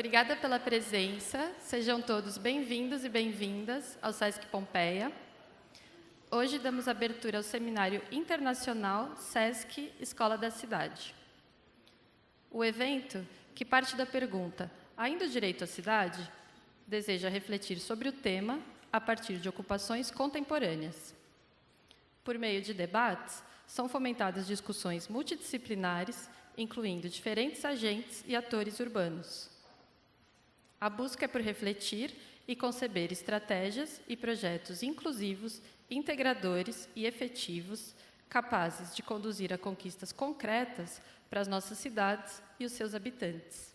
Obrigada pela presença. Sejam todos bem-vindos e bem-vindas ao SESC Pompeia. Hoje damos abertura ao Seminário Internacional SESC Escola da Cidade. O evento, que parte da pergunta "Ainda o direito à cidade?", deseja refletir sobre o tema a partir de ocupações contemporâneas. Por meio de debates, são fomentadas discussões multidisciplinares, incluindo diferentes agentes e atores urbanos. A busca é por refletir e conceber estratégias e projetos inclusivos, integradores e efetivos, capazes de conduzir a conquistas concretas para as nossas cidades e os seus habitantes.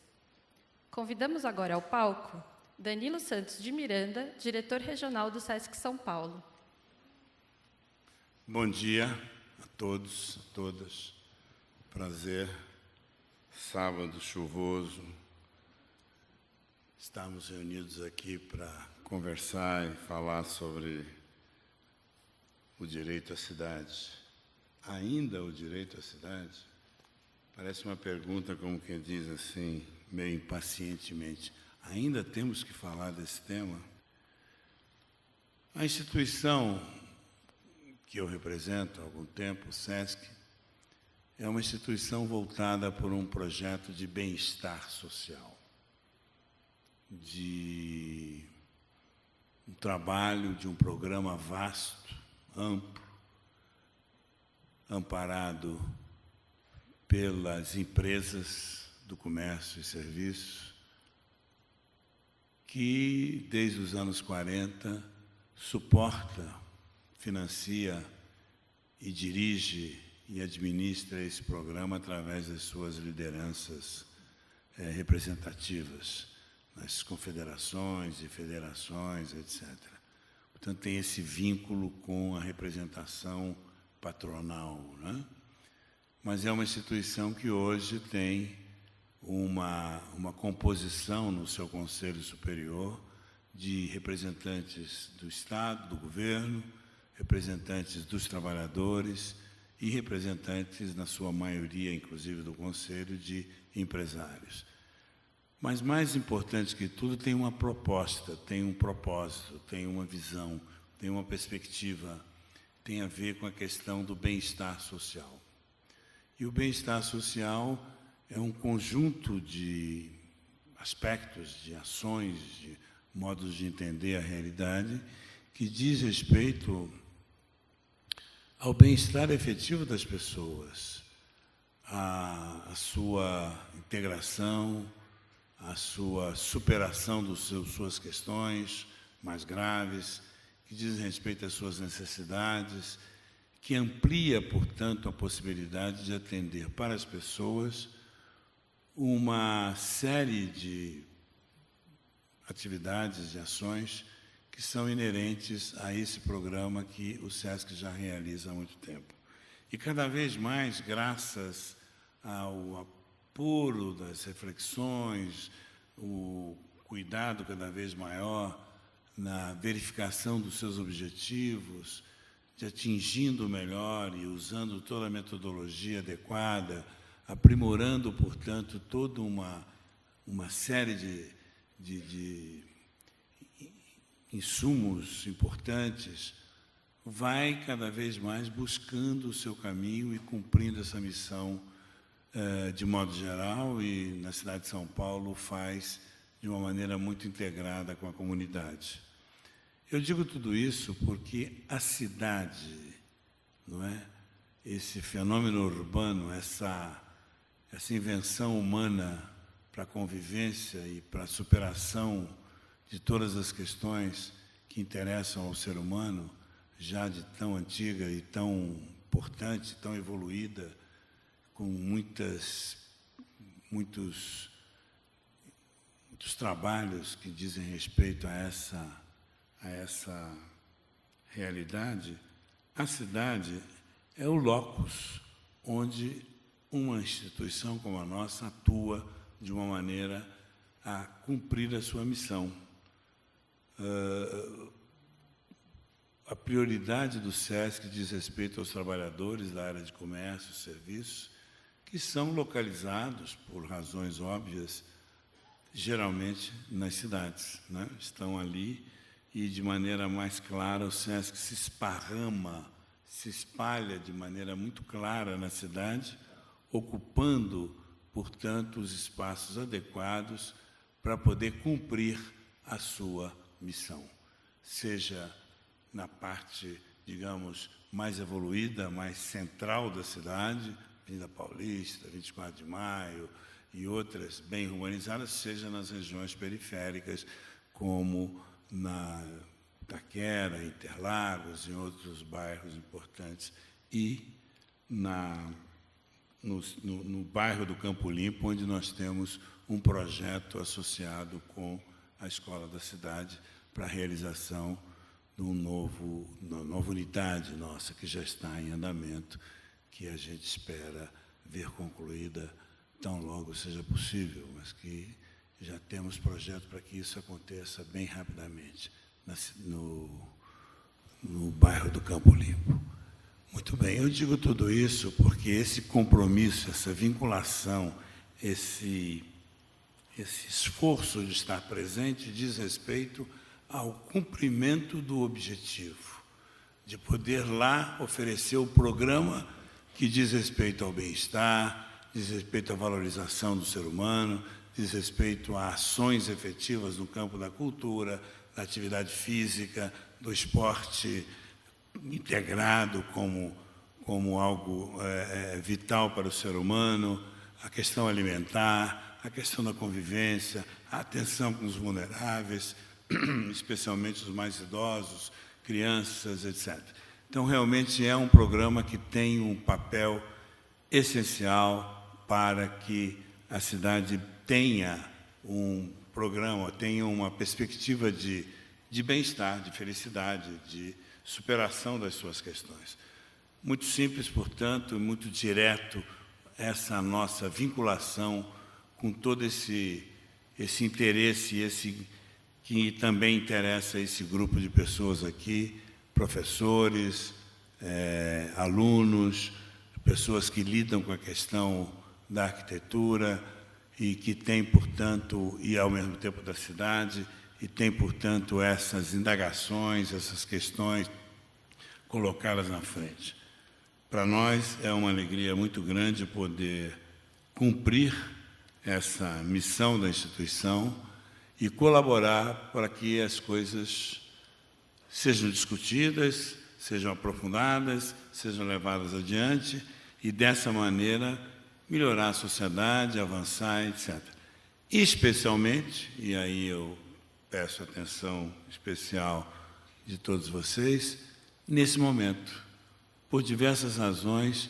Convidamos agora ao palco Danilo Santos de Miranda, diretor regional do SESC São Paulo. Bom dia a todos, a todas. Prazer, sábado chuvoso. Estamos reunidos aqui para conversar e falar sobre o direito à cidade. Ainda o direito à cidade? Parece uma pergunta, como quem diz assim, meio impacientemente. Ainda temos que falar desse tema? A instituição que eu represento há algum tempo, o SESC, é uma instituição voltada por um projeto de bem-estar social, de um trabalho, de um programa vasto, amplo, amparado pelas empresas do comércio e serviços, que, desde os anos 40, suporta, financia e dirige e administra esse programa através das suas lideranças representativas, nas confederações e federações, etc. Portanto, tem esse vínculo com a representação patronal, né? Mas é uma instituição que hoje tem uma composição no seu Conselho Superior de representantes do Estado, do governo, representantes dos trabalhadores e representantes, na sua maioria, inclusive do Conselho, de empresários. Mas, mais importante que tudo, tem uma proposta, tem um propósito, tem uma visão, tem uma perspectiva, tem a ver com a questão do bem-estar social. E o bem-estar social é um conjunto de aspectos, de ações, de modos de entender a realidade, que diz respeito ao bem-estar efetivo das pessoas, à sua integração, à sua superação das suas questões mais graves, que diz respeito às suas necessidades, que amplia, portanto, a possibilidade de atender para as pessoas uma série de atividades, de ações que são inerentes a esse programa que o SESC já realiza há muito tempo. E cada vez mais, graças ao apuro das reflexões, o cuidado cada vez maior na verificação dos seus objetivos, de atingindo melhor e usando toda a metodologia adequada, aprimorando, portanto, toda uma série de insumos importantes, vai cada vez mais buscando o seu caminho e cumprindo essa missão de modo geral, e na cidade de São Paulo faz de uma maneira muito integrada com a comunidade. Eu digo tudo isso porque a cidade, não é? Esse fenômeno urbano, essa invenção humana para a convivência e para a superação de todas as questões que interessam ao ser humano, já de tão antiga e tão importante, tão evoluída, com muitos trabalhos que dizem respeito a essa realidade. A cidade é o locus onde uma instituição como a nossa atua de uma maneira a cumprir a sua missão. A prioridade do SESC diz respeito aos trabalhadores da área de comércio e serviços, que são localizados, por razões óbvias, geralmente nas cidades, né? Estão ali e, de maneira mais clara, o SESC se esparrama, se espalha de maneira muito clara na cidade, ocupando, portanto, os espaços adequados para poder cumprir a sua missão, seja na parte, digamos, mais evoluída, mais central da cidade, Avenida Paulista, 24 de Maio e outras bem urbanizadas, seja nas regiões periféricas, como na Itaquera, Interlagos e outros bairros importantes, e no bairro do Campo Limpo, onde nós temos um projeto associado com a Escola da Cidade para a realização de uma nova unidade nossa, que já está em andamento, que a gente espera ver concluída tão logo seja possível, mas que já temos projeto para que isso aconteça bem rapidamente no bairro do Campo Limpo. Muito bem, eu digo tudo isso porque esse compromisso, essa vinculação, esse esforço de estar presente diz respeito ao cumprimento do objetivo, de poder lá oferecer o programa que diz respeito ao bem-estar, diz respeito à valorização do ser humano, diz respeito a ações efetivas no campo da cultura, da atividade física, do esporte integrado como algo vital para o ser humano, a questão alimentar, a questão da convivência, a atenção com os vulneráveis, especialmente os mais idosos, crianças, etc. Então, realmente é um programa que tem um papel essencial para que a cidade tenha um programa, tenha uma perspectiva de bem-estar, de felicidade, de superação das suas questões. Muito simples, portanto, muito direto essa nossa vinculação com todo esse interesse, que também interessa esse grupo de pessoas aqui, professores, alunos, pessoas que lidam com a questão da arquitetura e que têm, portanto, e ao mesmo tempo da cidade, e tem, portanto, essas indagações, essas questões colocadas na frente. Para nós é uma alegria muito grande poder cumprir essa missão da instituição e colaborar para que as coisas sejam discutidas, sejam aprofundadas, sejam levadas adiante e, dessa maneira, melhorar a sociedade, avançar, etc. E, especialmente, e aí eu peço atenção especial de todos vocês, nesse momento, por diversas razões,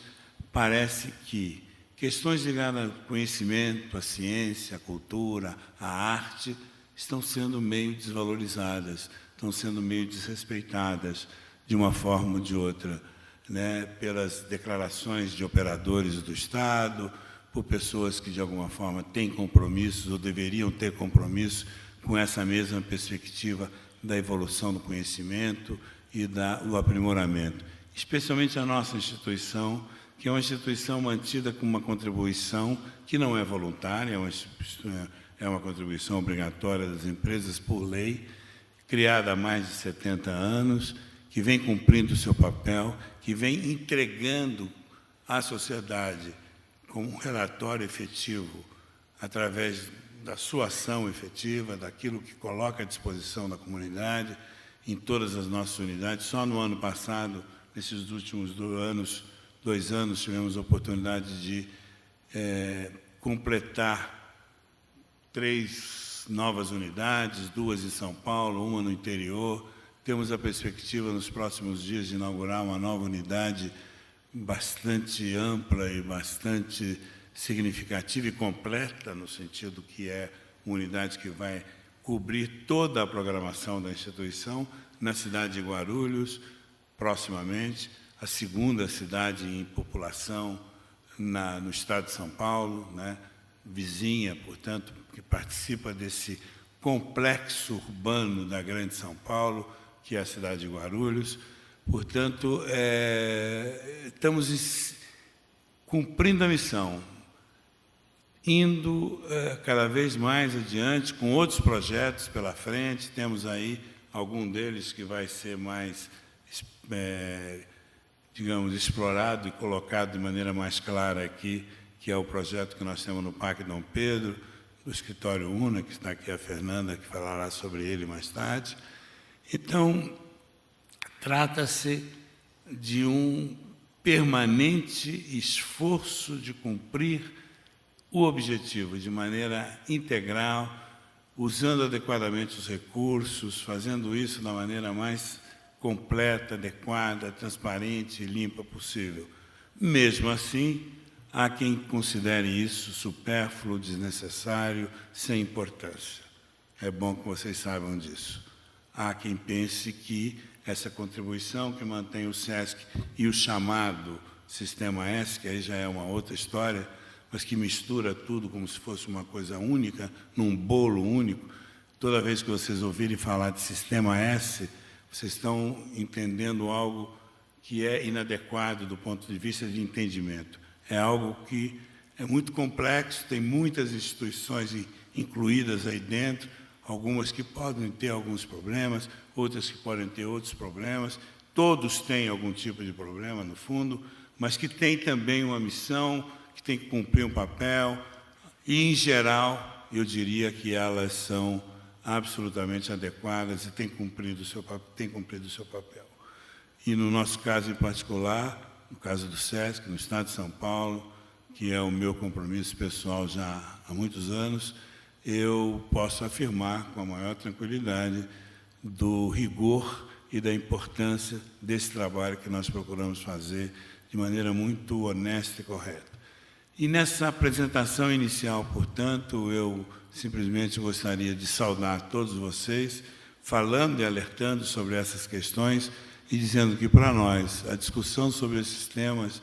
parece que questões ligadas ao conhecimento, à ciência, à cultura, à arte, estão sendo meio desvalorizadas, estão sendo meio desrespeitadas de uma forma ou de outra, né, pelas declarações de operadores do Estado, por pessoas que, de alguma forma, têm compromissos ou deveriam ter compromisso com essa mesma perspectiva da evolução do conhecimento e do aprimoramento. Especialmente a nossa instituição, que é uma instituição mantida com uma contribuição que não é voluntária, é uma contribuição obrigatória das empresas por lei, criada há mais de 70 anos, que vem cumprindo o seu papel, que vem entregando à sociedade como um relatório efetivo, através da sua ação efetiva, daquilo que coloca à disposição da comunidade, em todas as nossas unidades. Só no ano passado, nesses últimos 2 anos, tivemos a oportunidade de completar 3 novas unidades, 2 em São Paulo, 1 no interior. Temos a perspectiva, nos próximos dias, de inaugurar uma nova unidade bastante ampla e bastante significativa e completa, no sentido que é uma unidade que vai cobrir toda a programação da instituição, na cidade de Guarulhos, proximamente, a segunda cidade em população no estado de São Paulo, né, vizinha, portanto, que participa desse complexo urbano da Grande São Paulo, que é a cidade de Guarulhos. Portanto, estamos cumprindo a missão, indo cada vez mais adiante com outros projetos pela frente. Temos aí algum deles que vai ser mais, digamos, explorado e colocado de maneira mais clara aqui, que é o projeto que nós temos no Parque Dom Pedro, do Escritório UNA, que está aqui a Fernanda, que falará sobre ele mais tarde. Então, trata-se de um permanente esforço de cumprir o objetivo de maneira integral, usando adequadamente os recursos, fazendo isso da maneira mais completa, adequada, transparente e limpa possível. Mesmo assim, há quem considere isso supérfluo, desnecessário, sem importância. É bom que vocês saibam disso. Há quem pense que essa contribuição que mantém o SESC e o chamado Sistema S, que aí já é uma outra história, mas que mistura tudo como se fosse uma coisa única, num bolo único. Toda vez que vocês ouvirem falar de Sistema S, vocês estão entendendo algo que é inadequado do ponto de vista de entendimento. É algo que é muito complexo, tem muitas instituições incluídas aí dentro, algumas que podem ter alguns problemas, outras que podem ter outros problemas. Todos têm algum tipo de problema, no fundo, mas que têm também uma missão, que tem que cumprir um papel, e, em geral, eu diria que elas são absolutamente adequadas e têm cumprido o seu papel. E, no nosso caso em particular, no caso do SESC, no Estado de São Paulo, que é o meu compromisso pessoal já há muitos anos, eu posso afirmar com a maior tranquilidade do rigor e da importância desse trabalho que nós procuramos fazer de maneira muito honesta e correta. E nessa apresentação inicial, portanto, eu simplesmente gostaria de saudar todos vocês, falando e alertando sobre essas questões e dizendo que, para nós, a discussão sobre esses temas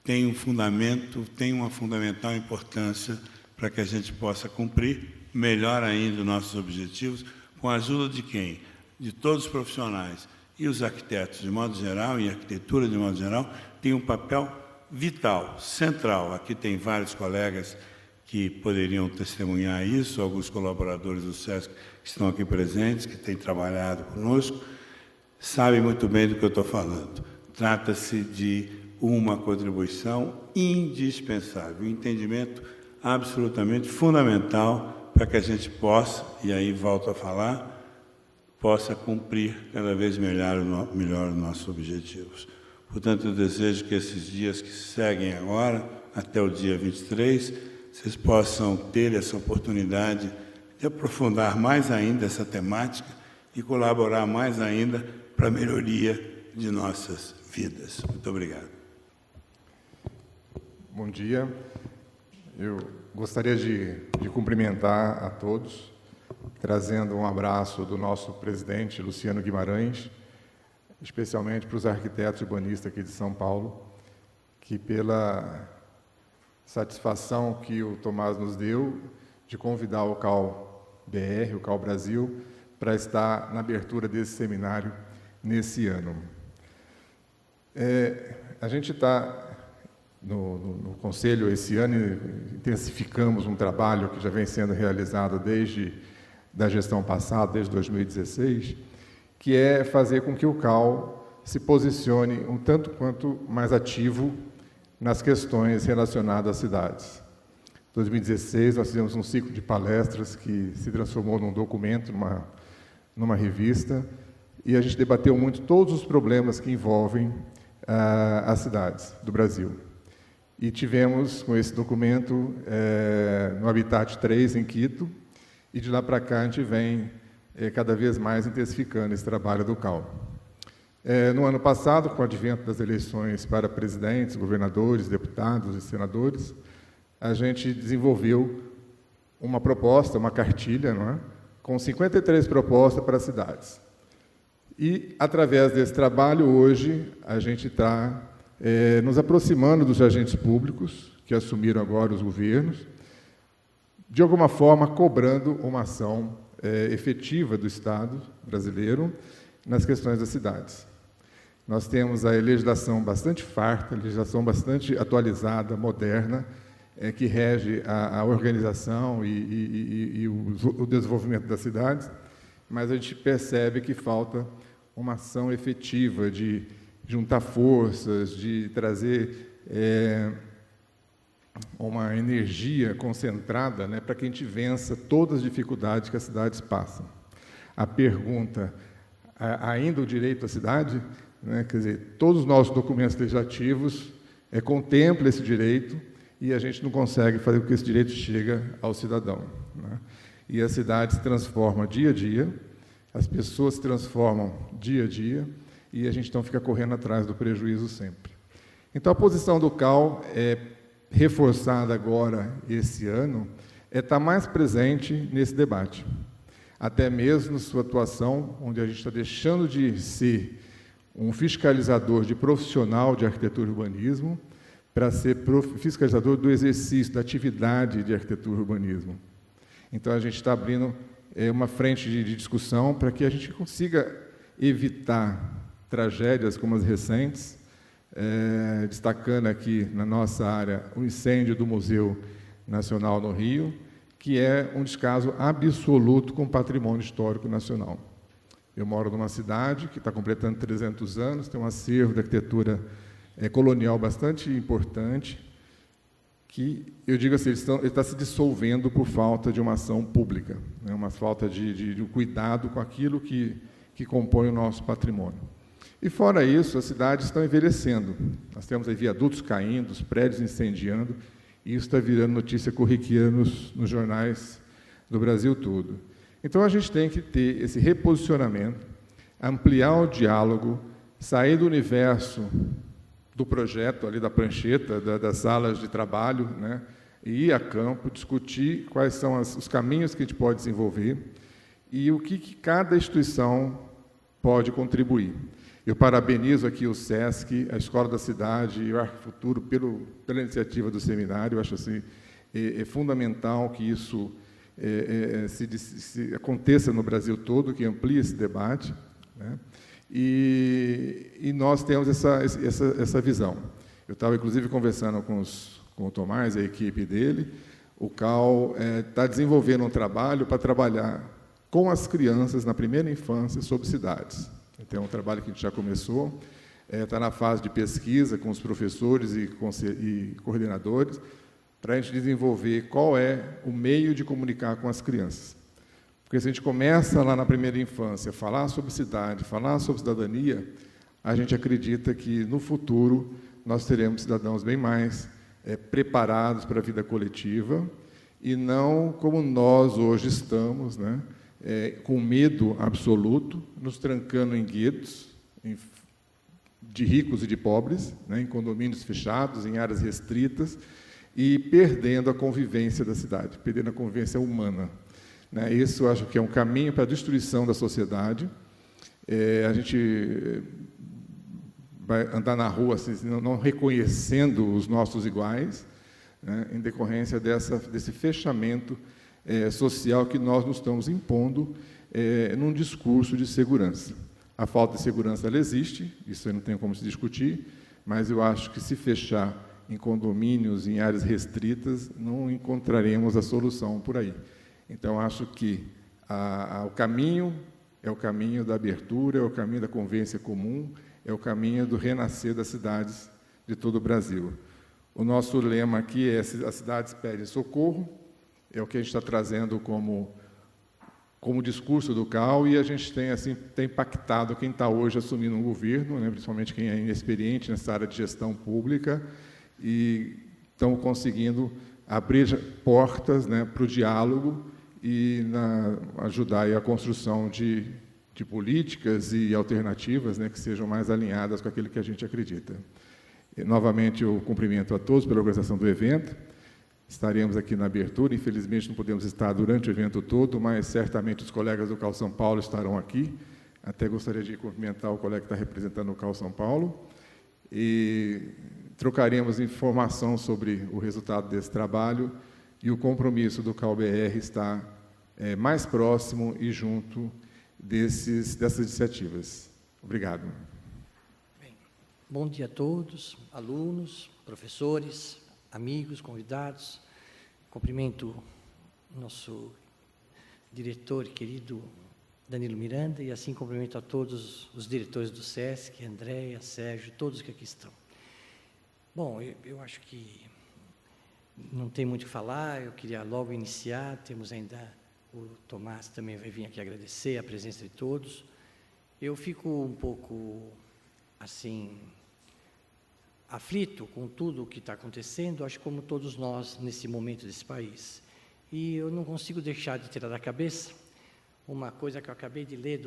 tem um fundamento, tem uma fundamental importância para que a gente possa cumprir melhor ainda os nossos objetivos, com a ajuda de quem? De todos os profissionais. E os arquitetos, de modo geral, e a arquitetura, de modo geral, tem um papel vital, central. Aqui tem vários colegas que poderiam testemunhar isso, alguns colaboradores do SESC que estão aqui presentes, que têm trabalhado conosco, sabem muito bem do que eu estou falando. Trata-se de uma contribuição indispensável, um entendimento absolutamente fundamental para que a gente possa, e aí volto a falar, possa cumprir cada vez melhor os nossos objetivos. Portanto, eu desejo que esses dias que seguem agora, até o dia 23, vocês possam ter essa oportunidade de aprofundar mais ainda essa temática e colaborar mais ainda para a melhoria de nossas vidas. Muito obrigado. Bom dia. Eu gostaria de cumprimentar a todos, trazendo um abraço do nosso presidente, Luciano Guimarães, especialmente para os arquitetos urbanistas aqui de São Paulo, que pela satisfação que o Tomás nos deu de convidar o CAU-BR, o CAU-Brasil, para estar na abertura desse seminário nesse ano. A gente está no Conselho esse ano, intensificamos um trabalho que já vem sendo realizado desde da gestão passada, desde 2016, que é fazer com que o CAU se posicione um tanto quanto mais ativo nas questões relacionadas às cidades. Em 2016, nós fizemos um ciclo de palestras que se transformou num documento, numa revista, e a gente debateu muito todos os problemas que envolvem as cidades do Brasil. E tivemos, com esse documento, no Habitat 3, em Quito, e de lá para cá a gente vem cada vez mais intensificando esse trabalho do CAU. No ano passado, com o advento das eleições para presidentes, governadores, deputados e senadores, a gente desenvolveu uma proposta, uma cartilha, não é? Com 53 propostas para as cidades. E, através desse trabalho, hoje, a gente está nos aproximando dos agentes públicos, que assumiram agora os governos, de alguma forma cobrando uma ação efetiva do Estado brasileiro nas questões das cidades. Nós temos a legislação bastante farta, a legislação bastante atualizada, moderna, que rege a organização e o desenvolvimento das cidades, mas a gente percebe que falta uma ação efetiva de juntar forças, de trazer uma energia concentrada, né, para que a gente vença todas as dificuldades que as cidades passam. A pergunta, ainda o direito à cidade, né, quer dizer, todos os nossos documentos legislativos contemplam esse direito e a gente não consegue fazer com que esse direito chegue ao cidadão, né? E a cidade se transforma dia a dia, as pessoas se transformam dia a dia e a gente então fica correndo atrás do prejuízo sempre. Então, a posição do CAL reforçada agora esse ano está mais presente nesse debate, até mesmo sua atuação, onde a gente está deixando de ser um fiscalizador de profissional de arquitetura e urbanismo para ser fiscalizador do exercício, da atividade de arquitetura e urbanismo. Então, a gente está abrindo uma frente de discussão para que a gente consiga evitar tragédias como as recentes, destacando aqui na nossa área o incêndio do Museu Nacional no Rio, que é um descaso absoluto com o patrimônio histórico nacional. Eu moro numa cidade que está completando 300 anos, tem um acervo de arquitetura colonial bastante importante, que, eu digo assim, ele está se dissolvendo por falta de uma ação pública, né, uma falta de cuidado com aquilo que compõe o nosso patrimônio. E, fora isso, as cidades estão envelhecendo. Nós temos aí viadutos caindo, os prédios incendiando, e isso está virando notícia corriqueira nos jornais do Brasil todo. Então, a gente tem que ter esse reposicionamento, ampliar o diálogo, sair do universo do projeto, ali da prancheta, das salas de trabalho, né, e ir a campo, discutir quais são os caminhos que a gente pode desenvolver e o que cada instituição pode contribuir. Eu parabenizo aqui o SESC, a Escola da Cidade e o Arquifuturo pela iniciativa do seminário. Eu acho assim, fundamental que isso se aconteça no Brasil todo, que amplie esse debate, né? E nós temos essa visão. Eu estava, inclusive, conversando com o Tomás, a equipe dele. O CAL está desenvolvendo um trabalho para trabalhar com as crianças na primeira infância sobre cidades. Então, é um trabalho que a gente já começou, está na fase de pesquisa com os professores e coordenadores, para a gente desenvolver qual é o meio de comunicar com as crianças. Porque se a gente começa lá na primeira infância a falar sobre cidade, falar sobre cidadania, a gente acredita que, no futuro, nós teremos cidadãos bem mais preparados para a vida coletiva e não como nós hoje estamos, né, com medo absoluto, nos trancando em guetos, de ricos e de pobres, né, em condomínios fechados, em áreas restritas, e perdendo a convivência da cidade, perdendo a convivência humana. Né? Isso eu acho que é um caminho para a destruição da sociedade. A gente vai andar na rua assim, não reconhecendo os nossos iguais, né, em decorrência desse fechamento social que nós nos estamos impondo num discurso de segurança. A falta de segurança ela existe, isso aí não tem como se discutir, mas eu acho que se fechar em condomínios, em áreas restritas, não encontraremos a solução por aí. Então, acho que o caminho é o caminho da abertura, é o caminho da convivência comum, é o caminho do renascer das cidades de todo o Brasil. O nosso lema aqui é: as cidades pedem socorro, é o que a gente está trazendo como discurso do CAL, e a gente tem impactado quem está hoje assumindo um governo, né, principalmente quem é inexperiente nessa área de gestão pública, e estão conseguindo abrir portas, né, para o diálogo e ajudar aí a construção de políticas e alternativas, né, que sejam mais alinhadas com aquilo que a gente acredita. E, novamente, eu cumprimento a todos pela organização do evento. Estaremos aqui na abertura, infelizmente não podemos estar durante o evento todo, mas certamente os colegas do CAL São Paulo estarão aqui. Até gostaria de cumprimentar o colega que está representando o CAL São Paulo. E trocaremos informação sobre o resultado desse trabalho e o compromisso do CAL-BR está mais próximo e junto dessas iniciativas. Obrigado. Bem, bom dia a todos, alunos, professores, amigos, convidados. Cumprimento nosso diretor querido Danilo Miranda e assim cumprimento a todos os diretores do SESC, Andréia, Sérgio, todos que aqui estão. Bom, eu acho que não tem muito o que falar, eu queria logo iniciar, temos ainda o Tomás também vai vir aqui agradecer a presença de todos. Eu fico um pouco, assim, aflito com tudo o que está acontecendo, acho como todos nós nesse momento desse país. E eu não consigo deixar de tirar da cabeça uma coisa que eu acabei de ler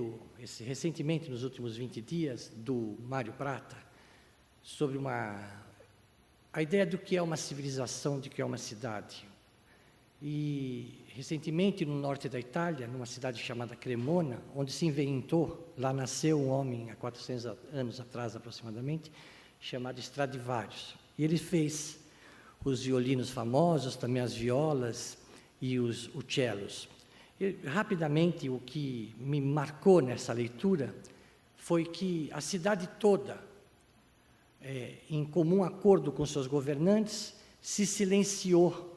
recentemente, nos últimos 20 dias, do Mário Prata, sobre a ideia do que é uma civilização, de que é uma cidade. E, recentemente, no norte da Itália, numa cidade chamada Cremona, onde se inventou, lá nasceu um homem, há 400 anos atrás aproximadamente, chamado Stradivarius. E ele fez os violinos famosos, também as violas e os cellos. E, rapidamente, o que me marcou nessa leitura foi que a cidade toda, em comum acordo com seus governantes, se silenciou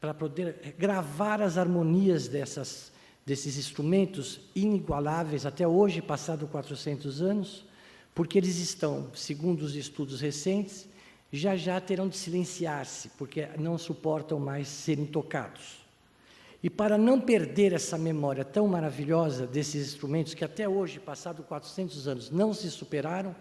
para poder gravar as harmonias desses instrumentos inigualáveis até hoje, passado 400 anos, porque eles estão, segundo os estudos recentes, já terão de silenciar-se, porque não suportam mais serem tocados. E para não perder essa memória tão maravilhosa desses instrumentos, que até hoje, passado 400 anos, não se superaram,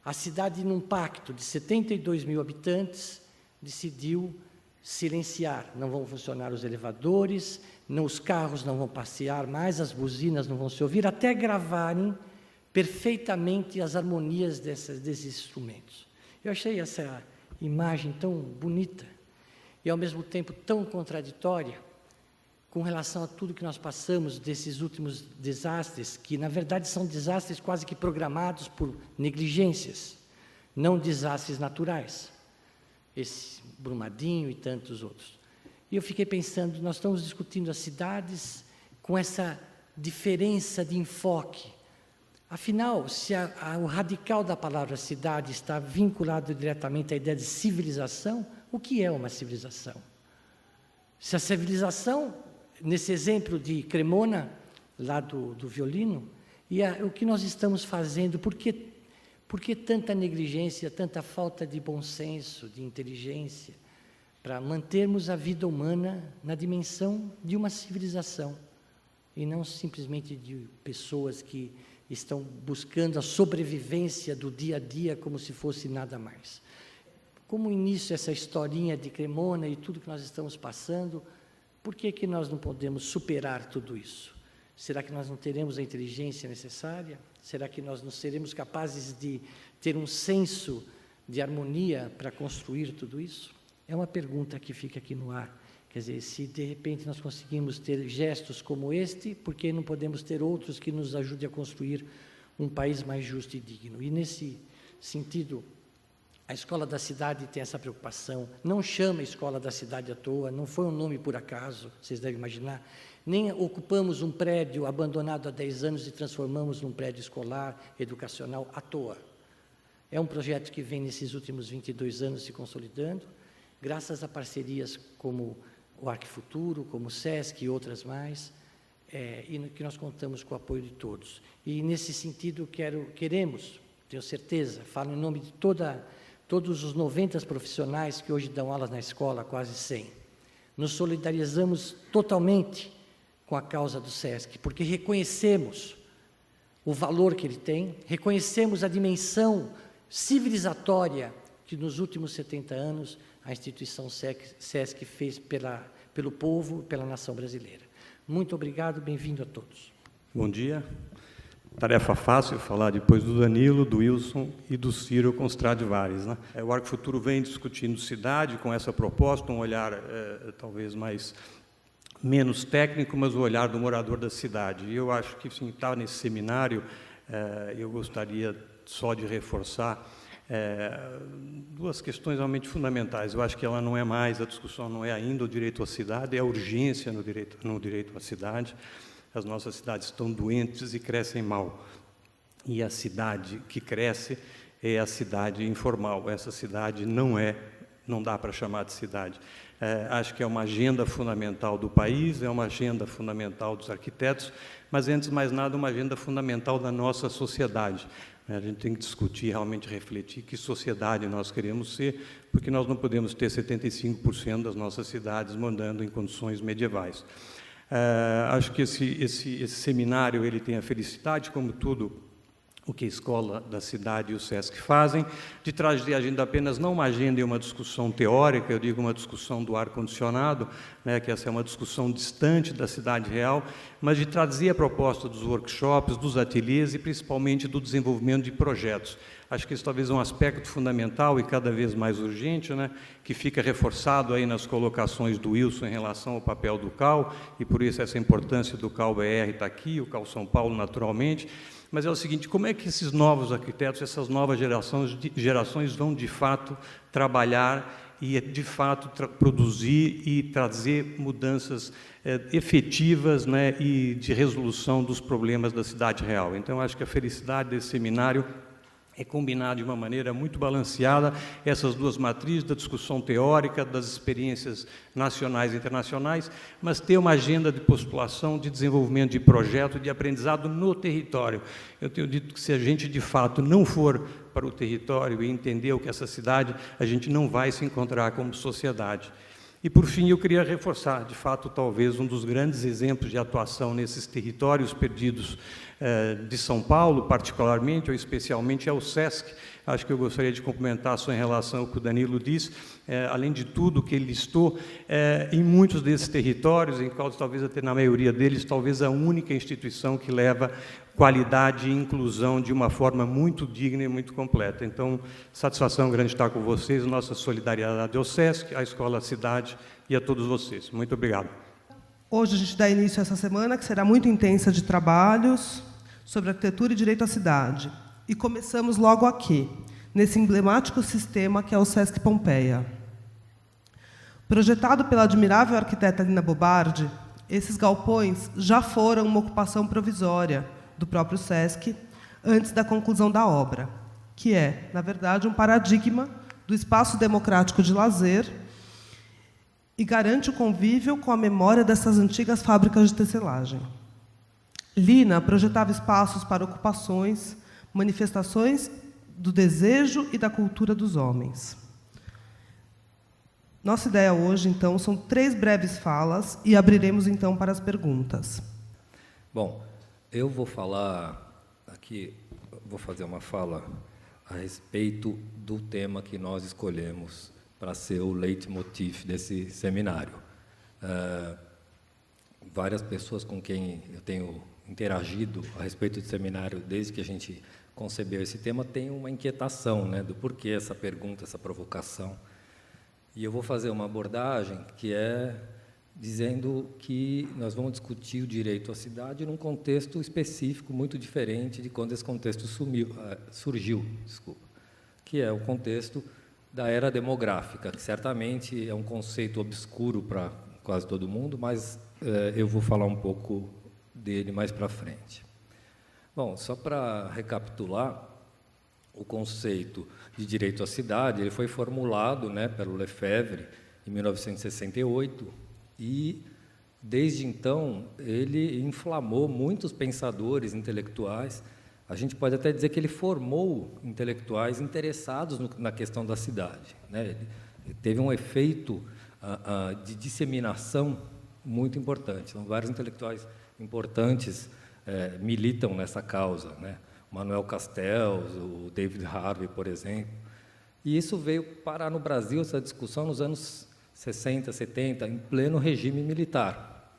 a cidade, num pacto de 72 mil habitantes, decidiu silenciar. Não vão funcionar os elevadores, os carros não vão passear mais, as buzinas não vão se ouvir, até gravarem perfeitamente as harmonias desses instrumentos. Eu achei essa imagem tão bonita e, ao mesmo tempo, tão contraditória com relação a tudo que nós passamos desses últimos desastres, que, na verdade, são desastres quase que programados por negligências, não desastres naturais. Esse Brumadinho e tantos outros. E eu fiquei pensando, nós estamos discutindo as cidades com essa diferença de enfoque. Afinal, se o radical da palavra cidade está vinculado diretamente à ideia de civilização, o que é uma civilização? Se a civilização, nesse exemplo de Cremona, lá do violino, e o que nós estamos fazendo, por que tanta negligência, tanta falta de bom senso, de inteligência, para mantermos a vida humana na dimensão de uma civilização, e não simplesmente de pessoas que estão buscando a sobrevivência do dia a dia como se fosse nada mais. Como início essa historinha de Cremona e tudo que nós estamos passando, por que nós não podemos superar tudo isso? Será que nós não teremos a inteligência necessária? Será que nós não seremos capazes de ter um senso de harmonia para construir tudo isso? É uma pergunta que fica aqui no ar. Quer dizer, se de repente nós conseguimos ter gestos como este, por que não podemos ter outros que nos ajudem a construir um país mais justo e digno? E nesse sentido, a Escola da Cidade tem essa preocupação, não chama Escola da Cidade à toa, não foi um nome por acaso, vocês devem imaginar, nem ocupamos um prédio abandonado há 10 anos e transformamos num prédio escolar, educacional, à toa. É um projeto que vem nesses últimos 22 anos se consolidando, graças a parcerias como o Arquifuturo, como o SESC e outras mais, e no que nós contamos com o apoio de todos. E, nesse sentido, queremos, tenho certeza, falo em nome de todos os 90 profissionais que hoje dão aulas na escola, quase 100. Nos solidarizamos totalmente com a causa do SESC, porque reconhecemos o valor que ele tem, reconhecemos a dimensão civilizatória que nos últimos 70 anos a instituição SESC fez pelo povo e pela nação brasileira. Muito obrigado, bem-vindo a todos. Bom dia. Tarefa fácil falar depois do Danilo, do Wilson e do Ciro com os Stradivarius, né? O Arquifuturo vem discutindo cidade com essa proposta, um olhar talvez menos técnico, mas o olhar do morador da cidade. E eu acho que, sim, está nesse seminário, eu gostaria só de reforçar duas questões realmente fundamentais. Eu acho que ela não é mais, a discussão não é ainda o direito à cidade, é a urgência no direito à cidade. As nossas cidades estão doentes e crescem mal. E a cidade que cresce é a cidade informal. Essa cidade não é não dá para chamar de cidade. Acho que é uma agenda fundamental do país, é uma agenda fundamental dos arquitetos, mas, antes de mais nada, uma agenda fundamental da nossa sociedade. A gente tem que discutir, realmente refletir que sociedade nós queremos ser, porque nós não podemos ter 75% das nossas cidades mandando em condições medievais. Acho que esse seminário ele tem a felicidade, como tudo o que a Escola da Cidade e o SESC fazem, de trazer a agenda apenas não uma agenda e uma discussão teórica, eu digo uma discussão do ar-condicionado, né, que essa é uma discussão distante da cidade real, mas de trazer a proposta dos workshops, dos ateliês e principalmente do desenvolvimento de projetos. Acho que isso talvez é um aspecto fundamental e cada vez mais urgente, né, que fica reforçado aí nas colocações do Wilson em relação ao papel do CAU, e por isso essa importância do CAU-BR está aqui, o CAU-São Paulo naturalmente. Mas é o seguinte, como é que esses novos arquitetos, essas novas gerações vão, de fato, trabalhar e, de fato, produzir e trazer mudanças efetivas, né, e de resolução dos problemas da cidade real. Então, acho que a felicidade desse seminário é combinar de uma maneira muito balanceada essas duas matrizes da discussão teórica, das experiências nacionais e internacionais, mas ter uma agenda de postulação, de desenvolvimento de projeto, de aprendizado no território. Eu tenho dito que se a gente, de fato, não for para o território e entender o que é essa cidade, a gente não vai se encontrar como sociedade. E, por fim, eu queria reforçar, de fato, talvez um dos grandes exemplos de atuação nesses territórios perdidos de São Paulo, particularmente ou especialmente, é o SESC. Acho que eu gostaria de complementar só em relação ao que o Danilo disse, além de tudo que ele listou, em muitos desses territórios, em quais talvez até na maioria deles, talvez a única instituição que leva qualidade e inclusão de uma forma muito digna e muito completa. Então, satisfação grande estar com vocês, nossa solidariedade ao SESC, à Escola Cidade e a todos vocês. Muito obrigado. Hoje a gente dá início a essa semana, que será muito intensa de trabalhos sobre arquitetura e direito à cidade. E começamos logo aqui, nesse emblemático sistema que é o SESC Pompeia. Projetado pela admirável arquiteta Lina Bobardi, esses galpões já foram uma ocupação provisória do próprio SESC antes da conclusão da obra, que é, na verdade, um paradigma do espaço democrático de lazer e garante o convívio com a memória dessas antigas fábricas de tecelagem. Lina projetava espaços para ocupações, manifestações do desejo e da cultura dos homens. Nossa ideia hoje, então, são 3 breves falas e abriremos, então, para as perguntas. Bom, eu vou falar aqui, vou fazer uma fala a respeito do tema que nós escolhemos para ser o leitmotiv desse seminário. Várias pessoas com quem eu tenho interagido a respeito do seminário desde que a gente concebeu esse tema têm uma inquietação, né, do porquê essa pergunta, essa provocação. E eu vou fazer uma abordagem que é dizendo que nós vamos discutir o direito à cidade num contexto específico, muito diferente de quando esse contexto surgiu, que é o contexto da era demográfica, que certamente é um conceito obscuro para quase todo mundo, mas eu vou falar um pouco dele mais para frente. Bom, só para recapitular, o conceito de direito à cidade ele foi formulado, né, pelo Lefebvre em 1968 e, desde então, ele inflamou muitos pensadores intelectuais. A gente pode até dizer que ele formou intelectuais interessados na questão da cidade, né? Ele teve um efeito de disseminação muito importante. Então, vários intelectuais importantes militam nessa causa, né? Manuel Castells, o David Harvey, por exemplo. E isso veio parar no Brasil, essa discussão, nos anos 60, 70, em pleno regime militar.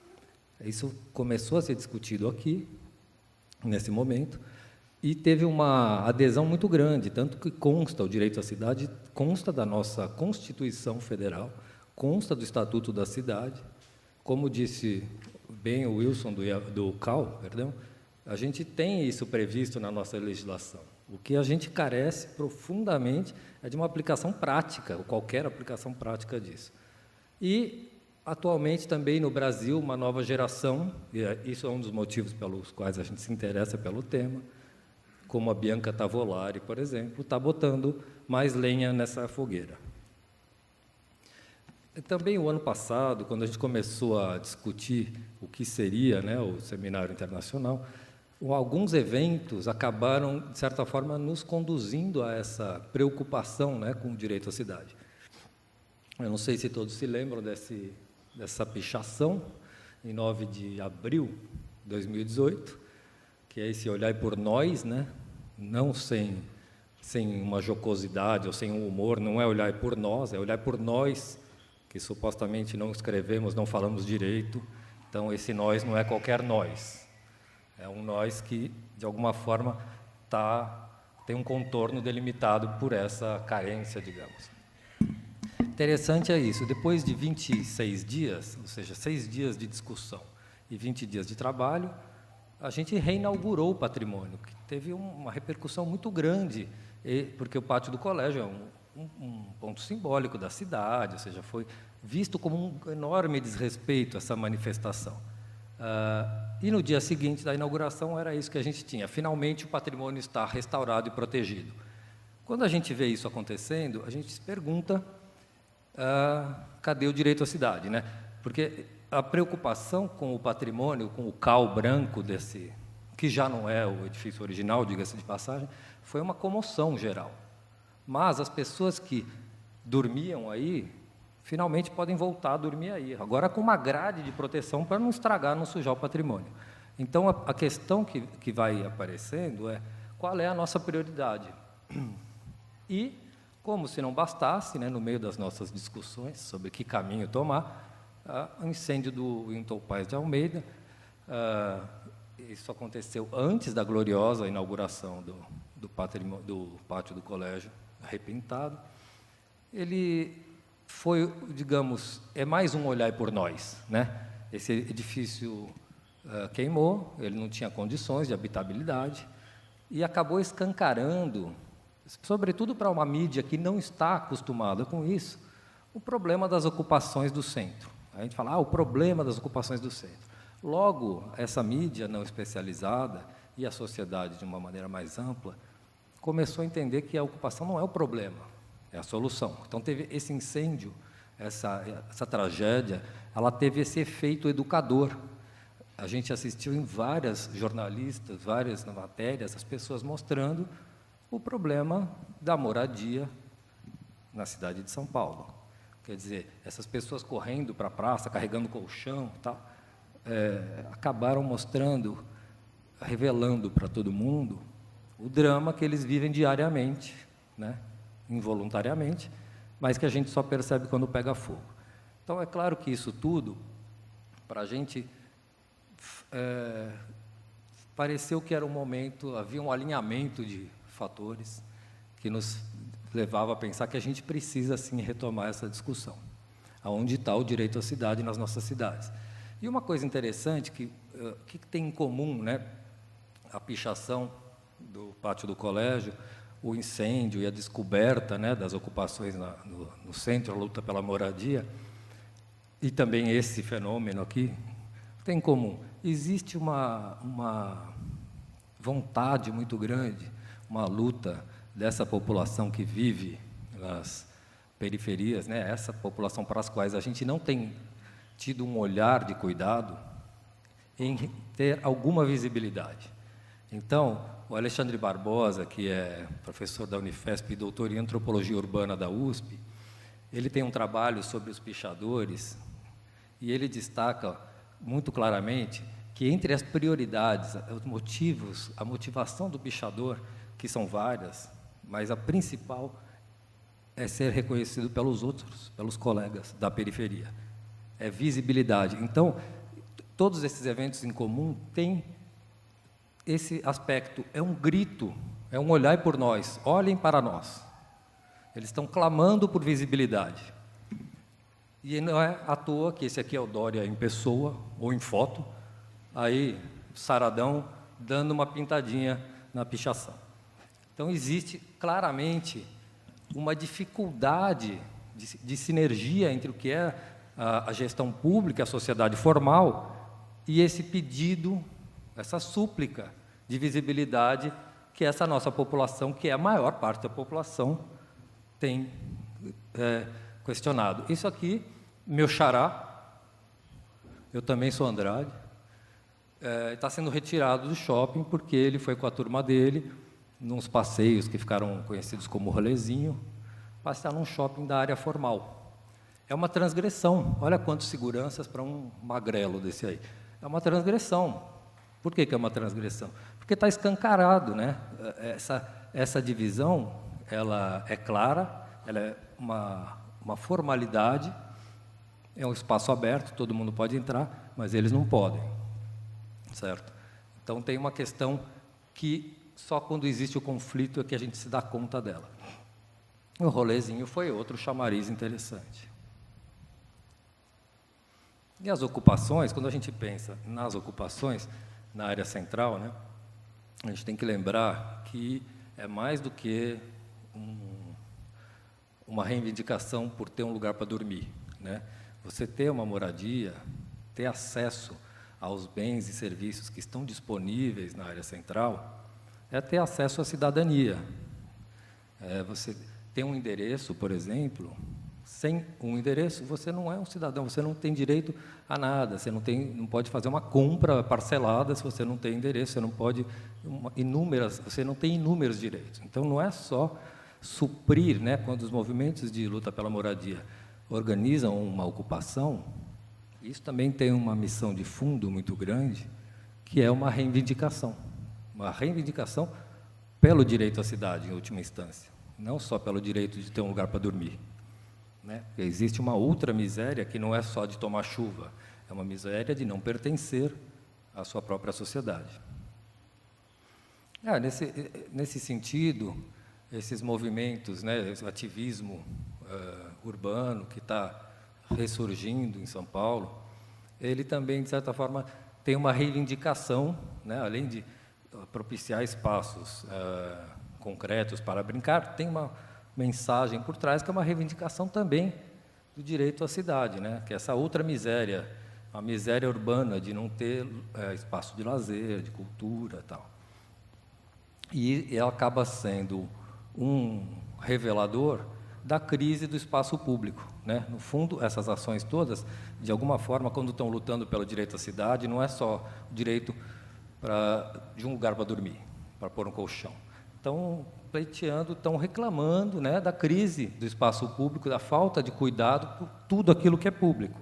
Isso começou a ser discutido aqui, nesse momento, e teve uma adesão muito grande, tanto que consta, o direito à cidade consta da nossa Constituição Federal, consta do Estatuto da Cidade, como disse bem o Wilson do CAU, perdão, a gente tem isso previsto na nossa legislação. O que a gente carece profundamente é de uma aplicação prática, ou qualquer aplicação prática disso. E, atualmente, também no Brasil, uma nova geração, e isso é um dos motivos pelos quais a gente se interessa pelo tema, como a Bianca Tavolari, por exemplo, está botando mais lenha nessa fogueira. Também o ano passado, quando a gente começou a discutir o que seria, né, o Seminário Internacional, alguns eventos acabaram, de certa forma, nos conduzindo a essa preocupação, né, com o direito à cidade. Eu não sei se todos se lembram dessa pichação, em 9 de abril de 2018, que é esse olhar por nós, né, não sem uma jocosidade ou sem um humor, não é olhar por nós, é olhar por nós, que supostamente não escrevemos, não falamos direito. Então, esse nós não é qualquer nós. É um nós que, de alguma forma, tem um contorno delimitado por essa carência, digamos. Interessante é isso. Depois de 26 dias, ou seja, 6 dias de discussão e 20 dias de trabalho, a gente reinaugurou o patrimônio, que teve uma repercussão muito grande, porque o pátio do colégio é um ponto simbólico da cidade, ou seja, foi visto como um enorme desrespeito essa manifestação. E no dia seguinte da inauguração era isso que a gente tinha. Finalmente o patrimônio está restaurado e protegido. Quando a gente vê isso acontecendo, a gente se pergunta, cadê o direito à cidade, né? Porque a preocupação com o patrimônio, com o cal branco desse, que já não é o edifício original, diga-se de passagem, foi uma comoção geral. Mas as pessoas que dormiam aí, finalmente podem voltar a dormir aí, agora com uma grade de proteção para não estragar, não sujar o patrimônio. Então, a questão que vai aparecendo é qual é a nossa prioridade. E, como se não bastasse, né, no meio das nossas discussões sobre que caminho tomar, o incêndio do Wellington Paes de Almeida, isso aconteceu antes da gloriosa inauguração do pátio do colégio, arrepentado. Ele foi, digamos, é mais um olhar por nós, né? Esse edifício queimou, ele não tinha condições de habitabilidade e acabou escancarando, sobretudo para uma mídia que não está acostumada com isso, o problema das ocupações do centro. A gente fala, o problema das ocupações do centro. Logo, essa mídia não especializada e a sociedade, de uma maneira mais ampla, começou a entender que a ocupação não é o problema, é a solução. Então, teve esse incêndio, essa tragédia, ela teve esse efeito educador. A gente assistiu em várias jornalistas, várias matérias, as pessoas mostrando o problema da moradia na cidade de São Paulo. Quer dizer, essas pessoas correndo para a praça, carregando colchão, tal, acabaram mostrando, revelando para todo mundo o drama que eles vivem diariamente, né, involuntariamente, mas que a gente só percebe quando pega fogo. Então, é claro que isso tudo, para a gente, pareceu que era um momento, havia um alinhamento de fatores que nos levava a pensar que a gente precisa, sim, retomar essa discussão. Aonde está o direito à cidade nas nossas cidades? E uma coisa interessante, que tem em comum, né, a pichação do pátio do colégio, o incêndio e a descoberta, né, das ocupações no centro, a luta pela moradia, e também esse fenômeno aqui, tem em comum. Existe uma vontade muito grande, uma luta dessa população que vive nas periferias, né, essa população para as quais a gente não tem tido um olhar de cuidado, em ter alguma visibilidade. Então, o Alexandre Barbosa, que é professor da Unifesp e doutor em Antropologia Urbana da USP, ele tem um trabalho sobre os pichadores e ele destaca muito claramente que entre as prioridades, os motivos, a motivação do pichador, que são várias, mas a principal é ser reconhecido pelos outros, pelos colegas da periferia. É visibilidade. Então, todos esses eventos em comum têm esse aspecto, é um grito, é um olhar por nós, olhem para nós. Eles estão clamando por visibilidade. E não é à toa que esse aqui é o Dória em pessoa, ou em foto, aí, saradão, dando uma pintadinha na pichação. Então, existe claramente uma dificuldade de sinergia entre o que é a gestão pública, a sociedade formal, e esse pedido, essa súplica de visibilidade que essa nossa população, que é a maior parte da população, tem questionado. Isso aqui Meu xará, eu também sou Andrade, está sendo retirado do shopping porque ele foi com a turma dele, nos passeios que ficaram conhecidos como rolezinho, passear num shopping da área formal. É uma transgressão. Olha quantas seguranças para um magrelo desse aí. É uma transgressão. Por que é uma transgressão? Porque está escancarado, né? Essa divisão, ela é clara, ela é uma formalidade, é um espaço aberto, todo mundo pode entrar, mas eles não podem, certo? Então tem uma questão que só quando existe o conflito é que a gente se dá conta dela. O rolezinho foi outro chamariz interessante. E as ocupações, quando a gente pensa nas ocupações, na área central, né, a gente tem que lembrar que é mais do que uma reivindicação por ter um lugar para dormir, né? Você ter uma moradia, ter acesso aos bens e serviços que estão disponíveis na área central, é ter acesso à cidadania. Você tem um endereço, por exemplo, sem um endereço, você não é um cidadão, você não tem direito a nada, você não pode fazer uma compra parcelada se você não tem endereço, você não pode você não tem inúmeros direitos. Então não é só suprir, né, quando os movimentos de luta pela moradia organizam uma ocupação, isso também tem uma missão de fundo muito grande, que é uma reivindicação pelo direito à cidade, em última instância, não só pelo direito de ter um lugar para dormir, né? Existe uma outra miséria que não é só de tomar chuva, é uma miséria de não pertencer à sua própria sociedade. Nesse sentido, esses movimentos, né, esse ativismo urbano que está ressurgindo em São Paulo, ele também, de certa forma, tem uma reivindicação, né, além de propiciar espaços concretos para brincar, tem uma mensagem por trás que é uma reivindicação também do direito à cidade, né, que é essa outra miséria, a miséria urbana de não ter espaço de lazer, de cultura, tal. E ela acaba sendo um revelador da crise do espaço público, né? No fundo, essas ações todas, de alguma forma, quando estão lutando pelo direito à cidade, não é só o direito de um lugar para dormir, para pôr um colchão. Estão pleiteando, estão reclamando, né, da crise do espaço público, da falta de cuidado por tudo aquilo que é público.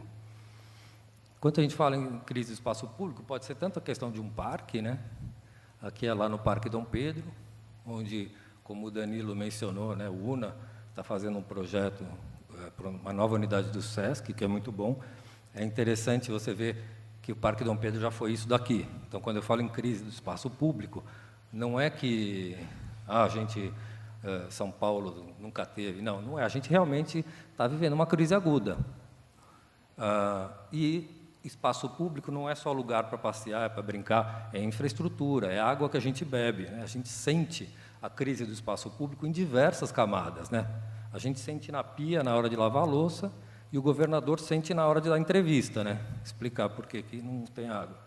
Quando a gente fala em crise do espaço público, pode ser tanto a questão de um parque, né? Aqui é lá no Parque Dom Pedro, onde, como o Danilo mencionou, né, o UNA está fazendo um projeto para uma nova unidade do SESC, que é muito bom. É interessante você ver que o Parque Dom Pedro já foi isso daqui. Então, quando eu falo em crise do espaço público, não é que a gente, São Paulo, nunca teve. Não é. A gente realmente está vivendo uma crise aguda. E espaço público não é só lugar para passear, para brincar, é infraestrutura, é água que a gente bebe, né? A gente sente a crise do espaço público em diversas camadas, né? A gente sente na pia na hora de lavar a louça e o governador sente na hora de dar entrevista, né? Explicar por que não tem água.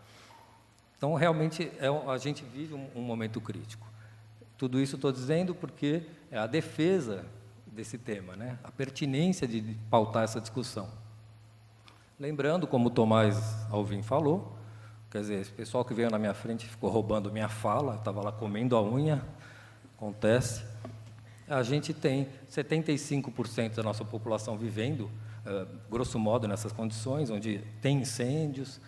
Então, realmente, a gente vive um momento crítico. Tudo isso estou dizendo porque é a defesa desse tema, né? A pertinência de pautar essa discussão. Lembrando, como o Tomás Alvim falou, quer dizer, esse pessoal que veio na minha frente ficou roubando minha fala, estava lá comendo a unha, acontece. A gente tem 75% da nossa população vivendo, grosso modo, nessas condições, onde tem incêndios,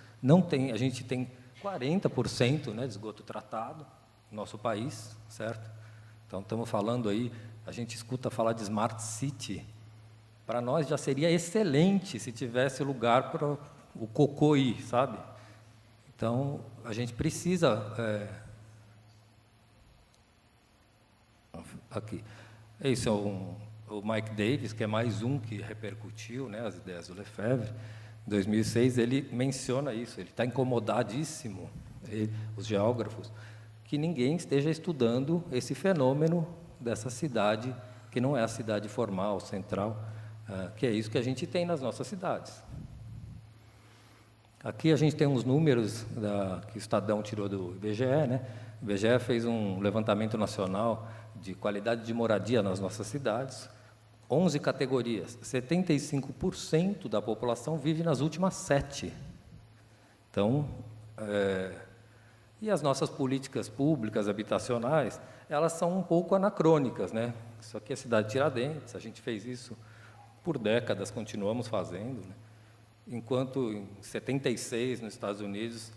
a gente tem 40%, né, de esgoto tratado no nosso país, certo? Então, estamos falando aí, a gente escuta falar de Smart City. Para nós já seria excelente se tivesse lugar para o cocô ir, sabe? Então, a gente precisa... Aqui. Esse é o Mike Davis, que é mais um que repercutiu, né, as ideias do Lefebvre. Em 2006, ele menciona isso, ele está incomodadíssimo, os geógrafos, que ninguém esteja estudando esse fenômeno dessa cidade, que não é a cidade formal, central, que é isso que a gente tem nas nossas cidades. Aqui a gente tem uns números que o Estadão tirou do IBGE, né? O IBGE fez um levantamento nacional de qualidade de moradia nas nossas cidades, 11 categorias. 75% da população vive nas últimas 7. Então, e as nossas políticas públicas habitacionais, elas são um pouco anacrônicas, né? Isso aqui é a cidade de Tiradentes, a gente fez isso por décadas, continuamos fazendo, né? Enquanto em 76, nos Estados Unidos,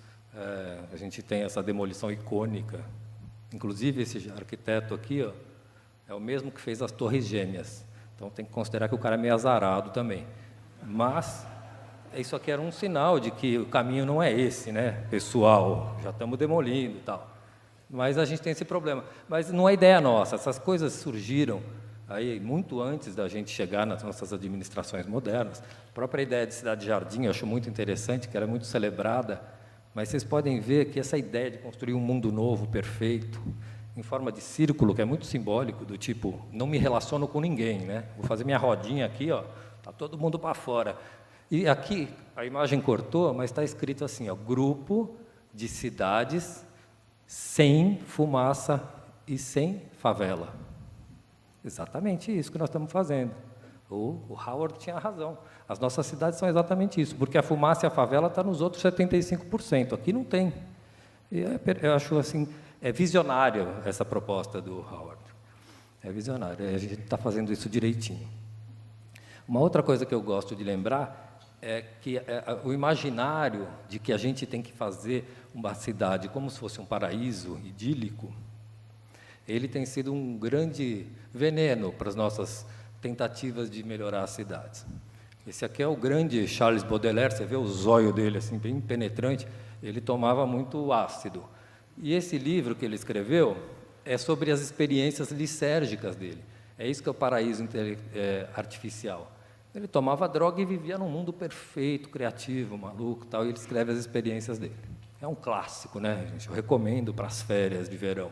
a gente tem essa demolição icônica. Inclusive, esse arquiteto aqui, ó, é o mesmo que fez as Torres Gêmeas. Então, tem que considerar que o cara é meio azarado também. Mas isso aqui era um sinal de que o caminho não é esse, né, pessoal? Já estamos demolindo e tal. Mas a gente tem esse problema. Mas não é ideia nossa. Essas coisas surgiram aí muito antes da gente chegar nas nossas administrações modernas. A própria ideia de cidade jardim eu acho muito interessante, que era muito celebrada. Mas vocês podem ver que essa ideia de construir um mundo novo, perfeito, em forma de círculo, que é muito simbólico, do tipo, não me relaciono com ninguém, né? Vou fazer minha rodinha aqui, ó, tá todo mundo para fora. E aqui, a imagem cortou, mas está escrito assim, ó, grupo de cidades sem fumaça e sem favela. Exatamente isso que nós estamos fazendo. O Howard tinha razão. As nossas cidades são exatamente isso, porque a fumaça e a favela estão nos outros 75%. Aqui não tem. E eu acho assim, é visionário essa proposta do Howard. É visionário. A gente está fazendo isso direitinho. Uma outra coisa que eu gosto de lembrar é que o imaginário de que a gente tem que fazer uma cidade como se fosse um paraíso idílico, ele tem sido um grande veneno para as nossas tentativas de melhorar as cidades. Esse aqui é o grande Charles Baudelaire, você vê o zóio dele, assim, bem penetrante, ele tomava muito ácido. E esse livro que ele escreveu é sobre as experiências lisérgicas dele. É isso que é o paraíso artificial. Ele tomava droga e vivia num mundo perfeito, criativo, maluco, tal, e ele escreve as experiências dele. É um clássico, né, gente? Eu recomendo para as férias de verão.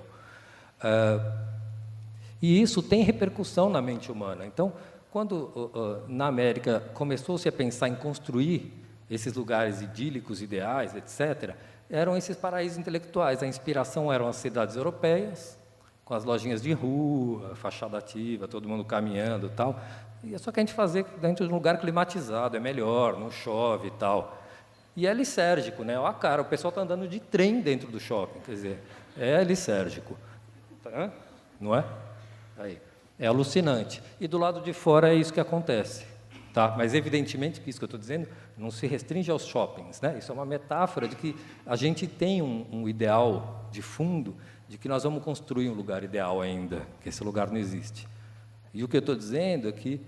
E isso tem repercussão na mente humana. Então, quando na América começou-se a pensar em construir esses lugares idílicos, ideais, etc., eram esses paraísos intelectuais. A inspiração eram as cidades europeias, com as lojinhas de rua, fachada ativa, todo mundo caminhando e tal. E é só que a gente fazer dentro de um lugar climatizado, é melhor, não chove e tal. E é lisérgico, né? Olha a cara, o pessoal está andando de trem dentro do shopping, quer dizer, é lisérgico. Tá? Não é? Aí. É alucinante. E do lado de fora é isso que acontece. Tá? Mas, evidentemente, que isso que eu estou dizendo não se restringe aos shoppings, né? Isso é uma metáfora de que a gente tem um ideal de fundo de que nós vamos construir um lugar ideal ainda, que esse lugar não existe. E o que eu estou dizendo é que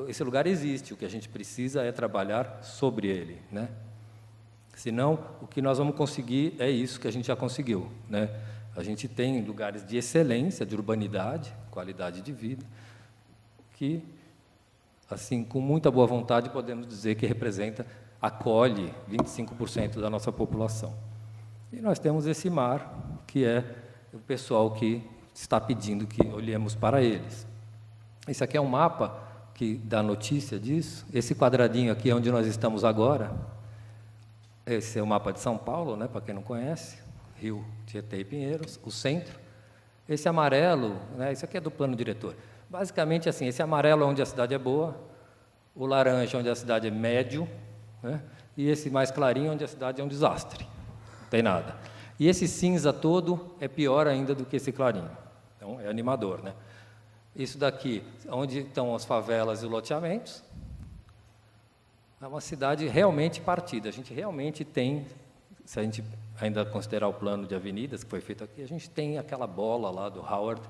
esse lugar existe, o que a gente precisa é trabalhar sobre ele, né? Senão, o que nós vamos conseguir é isso que a gente já conseguiu, né? A gente tem lugares de excelência, de urbanidade, qualidade de vida, que, assim, com muita boa vontade, podemos dizer que representa, acolhe 25% da nossa população. E nós temos esse mar, que é o pessoal que está pedindo que olhemos para eles. Esse aqui é um mapa que dá notícia disso. Esse quadradinho aqui é onde nós estamos agora. Esse é o mapa de São Paulo, né, para quem não conhece, Rio, Tietê e Pinheiros, o centro. Esse amarelo, né, isso aqui é do plano diretor. Basicamente, assim, esse amarelo é onde a cidade é boa, o laranja onde a cidade é médio, né, e esse mais clarinho onde a cidade é um desastre, não tem nada. E esse cinza todo é pior ainda do que esse clarinho. Então, é animador, né? Isso daqui, onde estão as favelas e os loteamentos, é uma cidade realmente partida. A gente realmente tem, se a gente ainda considerar o plano de avenidas que foi feito aqui, a gente tem aquela bola lá do Howard,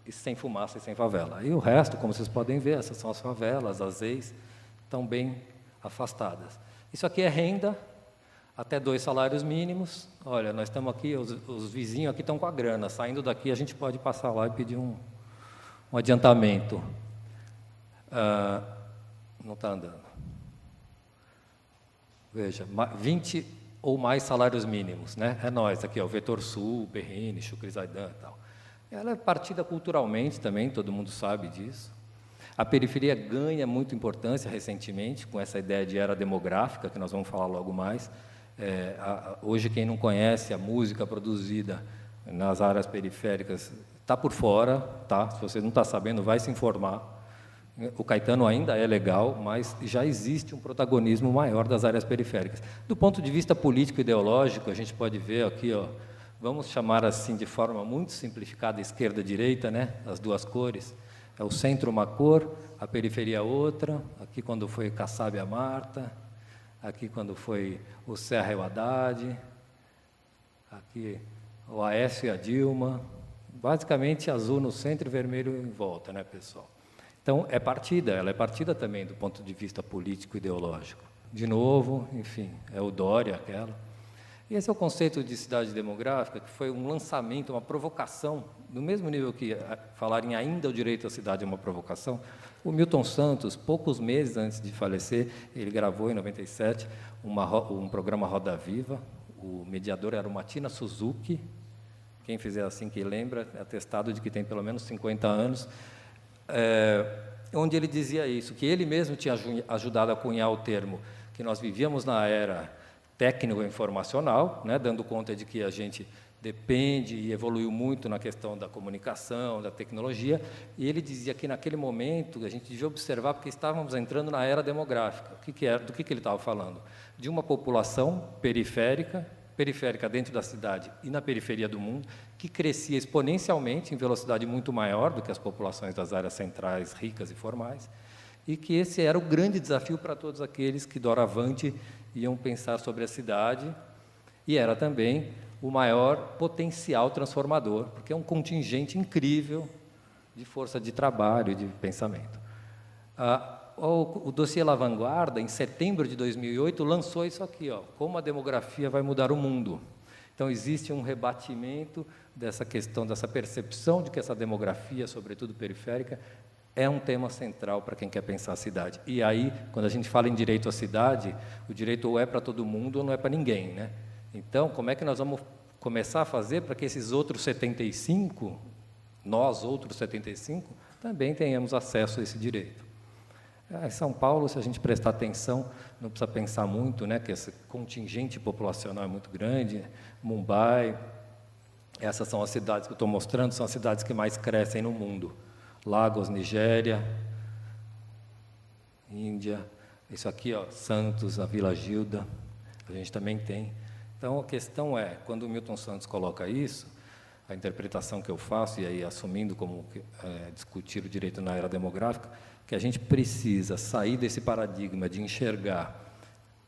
e sem fumaça e sem favela. E o resto, como vocês podem ver, essas são as favelas, as ex, estão bem afastadas. Isso aqui é renda, até 2 salários mínimos. Olha, nós estamos aqui, os vizinhos aqui estão com a grana. Saindo daqui, a gente pode passar lá e pedir um adiantamento. Não está andando. Veja, 20 ou mais salários mínimos, né? É nós aqui, ó, o Vetor Sul, Berrini, Chucrizaidan e tal. Ela é partida culturalmente também, todo mundo sabe disso. A periferia ganha muita importância recentemente, com essa ideia de era demográfica, que nós vamos falar logo mais. Hoje, quem não conhece a música produzida nas áreas periféricas está por fora, tá? Se você não está sabendo, vai se informar. O Caetano ainda é legal, mas já existe um protagonismo maior das áreas periféricas. Do ponto de vista político-ideológico, a gente pode ver aqui, ó, vamos chamar assim de forma muito simplificada, esquerda-direita, né? As duas cores. É o centro uma cor, a periferia outra. Aqui quando foi Kassab e a Marta, aqui quando foi o Serra e o Haddad, aqui o Aécio e a Dilma. Basicamente azul no centro e vermelho em volta, né, pessoal? Então, ela é partida também do ponto de vista político-ideológico. De novo, enfim, é o Dória, aquela. E esse é o conceito de cidade demográfica, que foi um lançamento, uma provocação, no mesmo nível que falarem ainda o direito à cidade é uma provocação. O Milton Santos, poucos meses antes de falecer, ele gravou, em 97, um programa Roda Viva. O mediador era o Matina Suzuki. Quem fizer assim que lembra, é atestado de que tem pelo menos 50 anos. Onde ele dizia isso, que ele mesmo tinha ajudado a cunhar o termo, que nós vivíamos na era técnico-informacional, né, dando conta de que a gente depende e evoluiu muito na questão da comunicação, da tecnologia, e ele dizia que naquele momento a gente devia observar, porque estávamos entrando na era demográfica. Do que ele estava falando? De uma população periférica dentro da cidade e na periferia do mundo, que crescia exponencialmente em velocidade muito maior do que as populações das áreas centrais, ricas e formais, e que esse era o grande desafio para todos aqueles que, doravante, iam pensar sobre a cidade, e era também o maior potencial transformador, porque é um contingente incrível de força de trabalho e de pensamento. O dossiê La Vanguarda, em setembro de 2008, lançou isso aqui, ó, como a demografia vai mudar o mundo. Então, existe um rebatimento dessa questão, dessa percepção de que essa demografia, sobretudo periférica, é um tema central para quem quer pensar a cidade. E aí, quando a gente fala em direito à cidade, o direito ou é para todo mundo ou não é para ninguém, né? Então, como é que nós vamos começar a fazer para que esses outros 75, nós, outros 75, também tenhamos acesso a esse direito? Em São Paulo, se a gente prestar atenção, não precisa pensar muito, né, que esse contingente populacional é muito grande. Mumbai, essas são as cidades que eu estou mostrando, são as cidades que mais crescem no mundo. Lagos, Nigéria, Índia, isso aqui, ó, Santos, a Vila Gilda, a gente também tem. Então, a questão é, quando o Milton Santos coloca isso, a interpretação que eu faço, e aí assumindo como discutir o direito na era demográfica, que a gente precisa sair desse paradigma de enxergar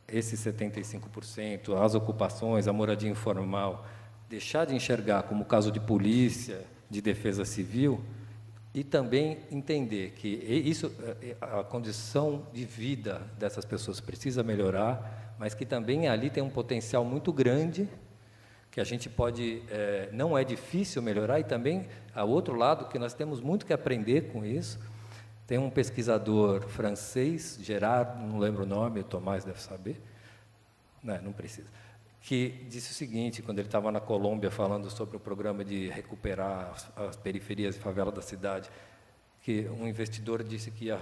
esses 75%, as ocupações, a moradia informal, deixar de enxergar como caso de polícia, de defesa civil, e também entender que isso, a condição de vida dessas pessoas precisa melhorar, mas que também ali tem um potencial muito grande, que a gente pode, não é difícil melhorar, e também, ao outro lado, que nós temos muito que aprender com isso. Tem um pesquisador francês, Gerard, não lembro o nome, o Tomás deve saber, não precisa, que disse o seguinte, quando ele estava na Colômbia falando sobre o programa de recuperar as periferias e favelas da cidade, que um investidor disse que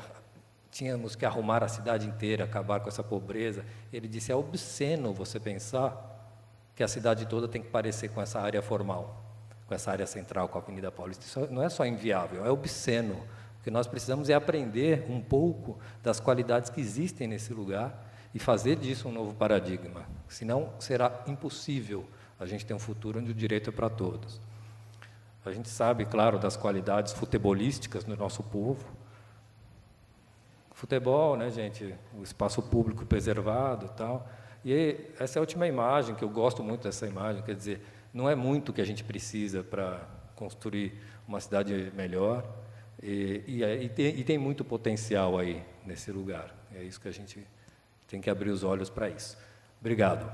tínhamos que arrumar a cidade inteira, acabar com essa pobreza. Ele disse, é obsceno você pensar que a cidade toda tem que parecer com essa área formal, com essa área central, com a Avenida Paulista. Isso não é só inviável, é obsceno. O que nós precisamos é aprender um pouco das qualidades que existem nesse lugar e fazer disso um novo paradigma. Senão, será impossível a gente ter um futuro onde o direito é para todos. A gente sabe, claro, das qualidades futebolísticas do nosso povo. Futebol, né, gente? O espaço público preservado e tal. E essa é a última imagem, que eu gosto muito dessa imagem, quer dizer, não é muito que a gente precisa para construir uma cidade melhor, e tem muito potencial aí nesse lugar. É isso que a gente tem que abrir os olhos para isso. Obrigado.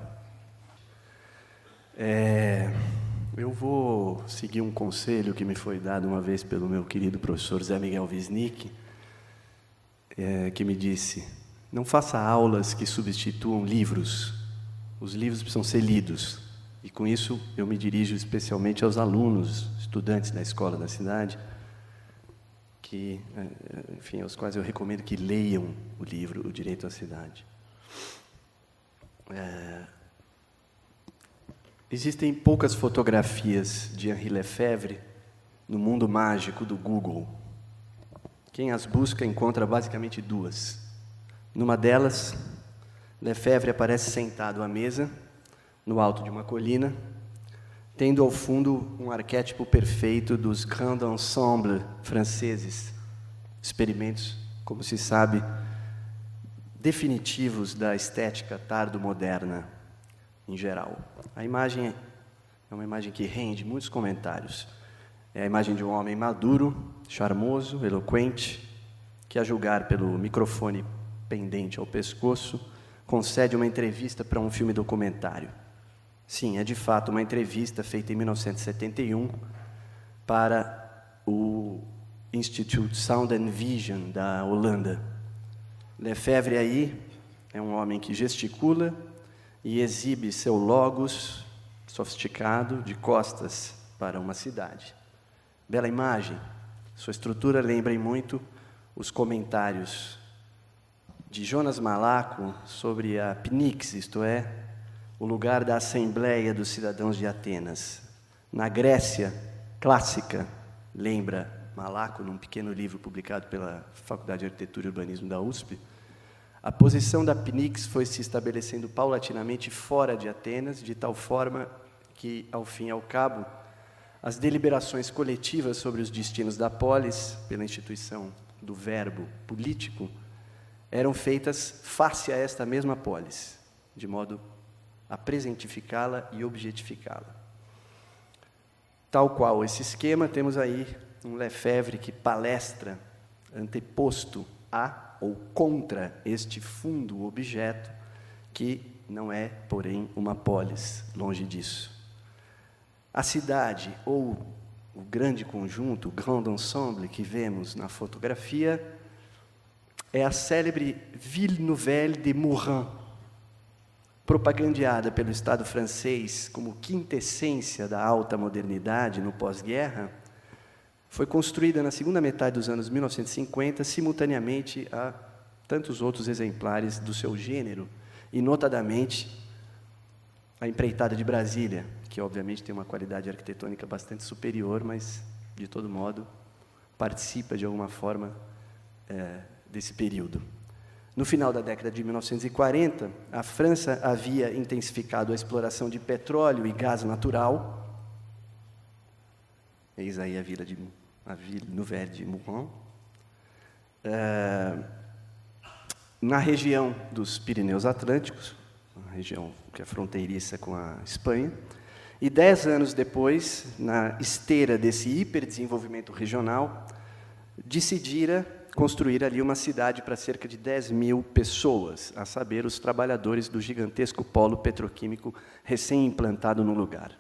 Eu vou seguir um conselho que me foi dado uma vez pelo meu querido professor Zé Miguel Wisnik, que me disse, não faça aulas que substituam livros. Os livros precisam ser lidos. E com isso eu me dirijo especialmente aos alunos, estudantes da escola da cidade, que, enfim, aos quais eu recomendo que leiam o livro O Direito à Cidade. Existem poucas fotografias de Henri Lefebvre no mundo mágico do Google, Quem as busca encontra basicamente duas. Numa delas, Lefebvre aparece sentado à mesa, no alto de uma colina, tendo ao fundo um arquétipo perfeito dos grands ensembles franceses, experimentos, como se sabe, definitivos da estética tardo-moderna em geral. A imagem é uma imagem que rende muitos comentários. É a imagem de um homem maduro, charmoso, eloquente, que, a julgar pelo microfone pendente ao pescoço, concede uma entrevista para um filme documentário. Sim, é de fato uma entrevista feita em 1971 para o Institute Sound and Vision da Holanda. Lefebvre aí é um homem que gesticula e exibe seu logos sofisticado de costas para uma cidade. Bela imagem. Sua estrutura lembra muito os comentários de Jonas Malaco sobre a Pnyx, isto é, o lugar da Assembleia dos Cidadãos de Atenas. Na Grécia clássica, lembra Malaco, num pequeno livro publicado pela Faculdade de Arquitetura e Urbanismo da USP, a posição da Pnyx foi se estabelecendo paulatinamente fora de Atenas, de tal forma que, ao fim e ao cabo, as deliberações coletivas sobre os destinos da polis, pela instituição do verbo político, eram feitas face a esta mesma polis, de modo a presentificá-la e objetificá-la. Tal qual esse esquema, temos aí um Lefebvre que palestra anteposto a ou contra este fundo objeto, que não é, porém, uma polis, longe disso. A cidade, ou o grande conjunto, o grand ensemble que vemos na fotografia, é a célebre Ville Nouvelle de Mourin, propagandeada pelo Estado francês como quintessência da alta modernidade no pós-guerra. Foi construída na segunda metade dos anos 1950, simultaneamente a tantos outros exemplares do seu gênero, e notadamente a empreitada de Brasília, que obviamente tem uma qualidade arquitetônica bastante superior, mas, de todo modo, participa de alguma forma desse período. No final da década de 1940, a França havia intensificado a exploração de petróleo e gás natural. Eis aí a Ville Nouvelle de Mourin. Na região dos Pirineus Atlânticos, uma região que é fronteiriça com a Espanha, e 10 anos depois, na esteira desse hiperdesenvolvimento regional, decidira construir ali uma cidade para cerca de 10.000 pessoas, a saber, os trabalhadores do gigantesco polo petroquímico recém-implantado no lugar.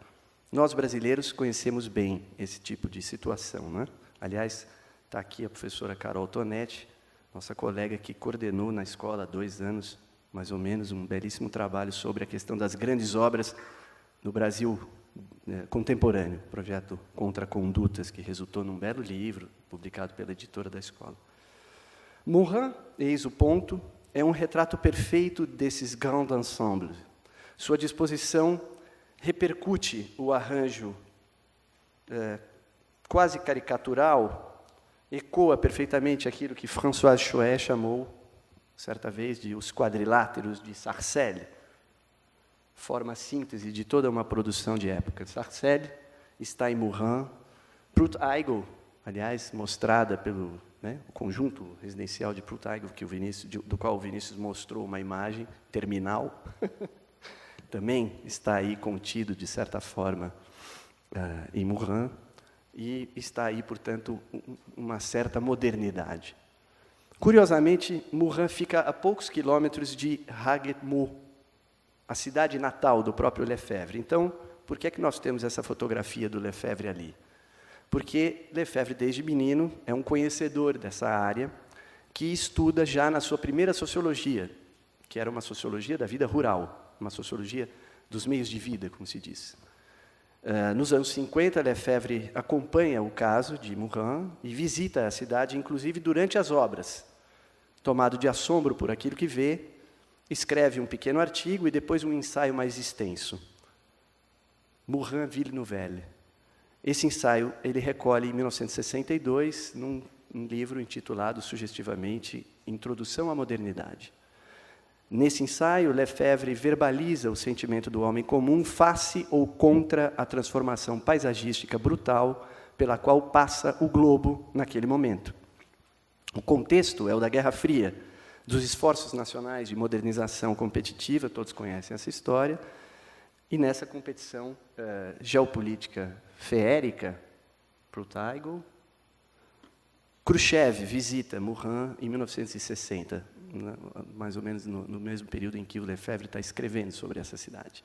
Nós, brasileiros, conhecemos bem esse tipo de situação, né? Aliás, está aqui a professora Carol Tonetti, nossa colega que coordenou na escola há 2 anos, mais ou menos, um belíssimo trabalho sobre a questão das grandes obras no Brasil contemporâneo, projeto Contra Condutas, que resultou num belo livro, publicado pela editora da escola. Mourin, eis o ponto, é um retrato perfeito desses grands ensembles. Sua disposição repercute o arranjo quase caricatural, ecoa perfeitamente aquilo que François Choët chamou, certa vez, de os quadriláteros de Sarcelles, forma síntese de toda uma produção de época. Sarcelles está em Mourin, Prutt-Eigel, aliás, mostrada pelo o conjunto residencial de Prutt-Eigel, do qual o Vinícius mostrou uma imagem terminal, também está aí contido, de certa forma, em Mourin, e está aí, portanto, uma certa modernidade. Curiosamente, Mourin fica a poucos quilômetros de Haguet-Mau, a cidade natal do próprio Lefebvre. Então, por que é que nós temos essa fotografia do Lefebvre ali? Porque Lefebvre, desde menino, é um conhecedor dessa área, que estuda já na sua primeira sociologia, que era uma sociologia da vida rural, uma sociologia dos meios de vida, como se diz. Nos anos 50, Lefebvre acompanha o caso de Mourin e visita a cidade, inclusive durante as obras. Tomado de assombro por aquilo que vê, escreve um pequeno artigo e depois um ensaio mais extenso. Mourin, Ville Nouvelle. Esse ensaio ele recolhe em 1962, num um livro intitulado, sugestivamente, Introdução à Modernidade. Nesse ensaio, Lefebvre verbaliza o sentimento do homem comum face ou contra a transformação paisagística brutal pela qual passa o globo naquele momento. O contexto é o da Guerra Fria, dos esforços nacionais de modernização competitiva, todos conhecem essa história, e nessa competição geopolítica feérica, Protaigo, Khrushchev visita Murin em 1960, mais ou menos no mesmo período em que o Lefebvre está escrevendo sobre essa cidade.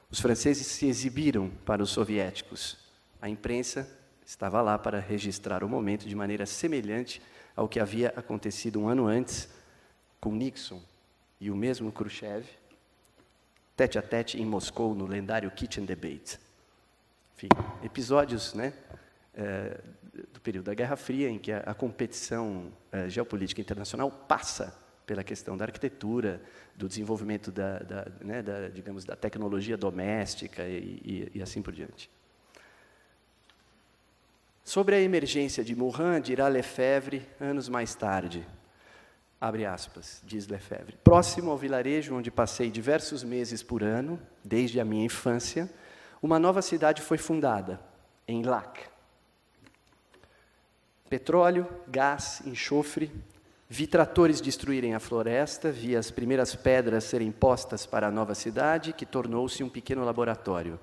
Os franceses se exibiram para os soviéticos. A imprensa estava lá para registrar o momento de maneira semelhante ao que havia acontecido um ano antes com Nixon e o mesmo Khrushchev, tete a tete em Moscou, no lendário Kitchen Debate. Enfim, episódios, né, do período da Guerra Fria, em que a competição geopolítica internacional passa pela questão da arquitetura, do desenvolvimento digamos, da tecnologia doméstica e assim por diante. Sobre a emergência de Murin, dirá Lefebvre anos mais tarde, abre aspas, diz Lefebvre, próximo ao vilarejo onde passei diversos meses por ano, desde a minha infância, uma nova cidade foi fundada, em Lac. Petróleo, gás, enxofre, vi tratores destruírem a floresta, vi as primeiras pedras serem postas para a nova cidade, que tornou-se um pequeno laboratório.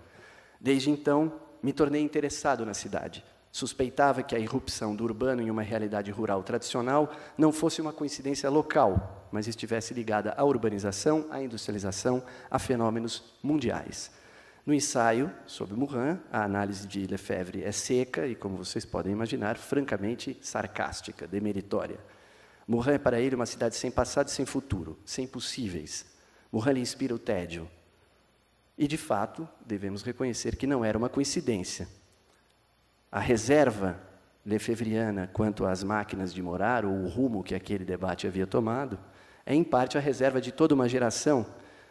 Desde então, me tornei interessado na cidade. Suspeitava que a irrupção do urbano em uma realidade rural tradicional não fosse uma coincidência local, mas estivesse ligada à urbanização, à industrialização, a fenômenos mundiais. No ensaio sobre Murin, a análise de Lefebvre é seca e, como vocês podem imaginar, francamente sarcástica, demeritória. Murin é para ele uma cidade sem passado e sem futuro, sem possíveis. Murin lhe inspira o tédio. E, de fato, devemos reconhecer que não era uma coincidência. A reserva lefebvriana quanto às máquinas de morar, ou o rumo que aquele debate havia tomado, é, em parte, a reserva de toda uma geração,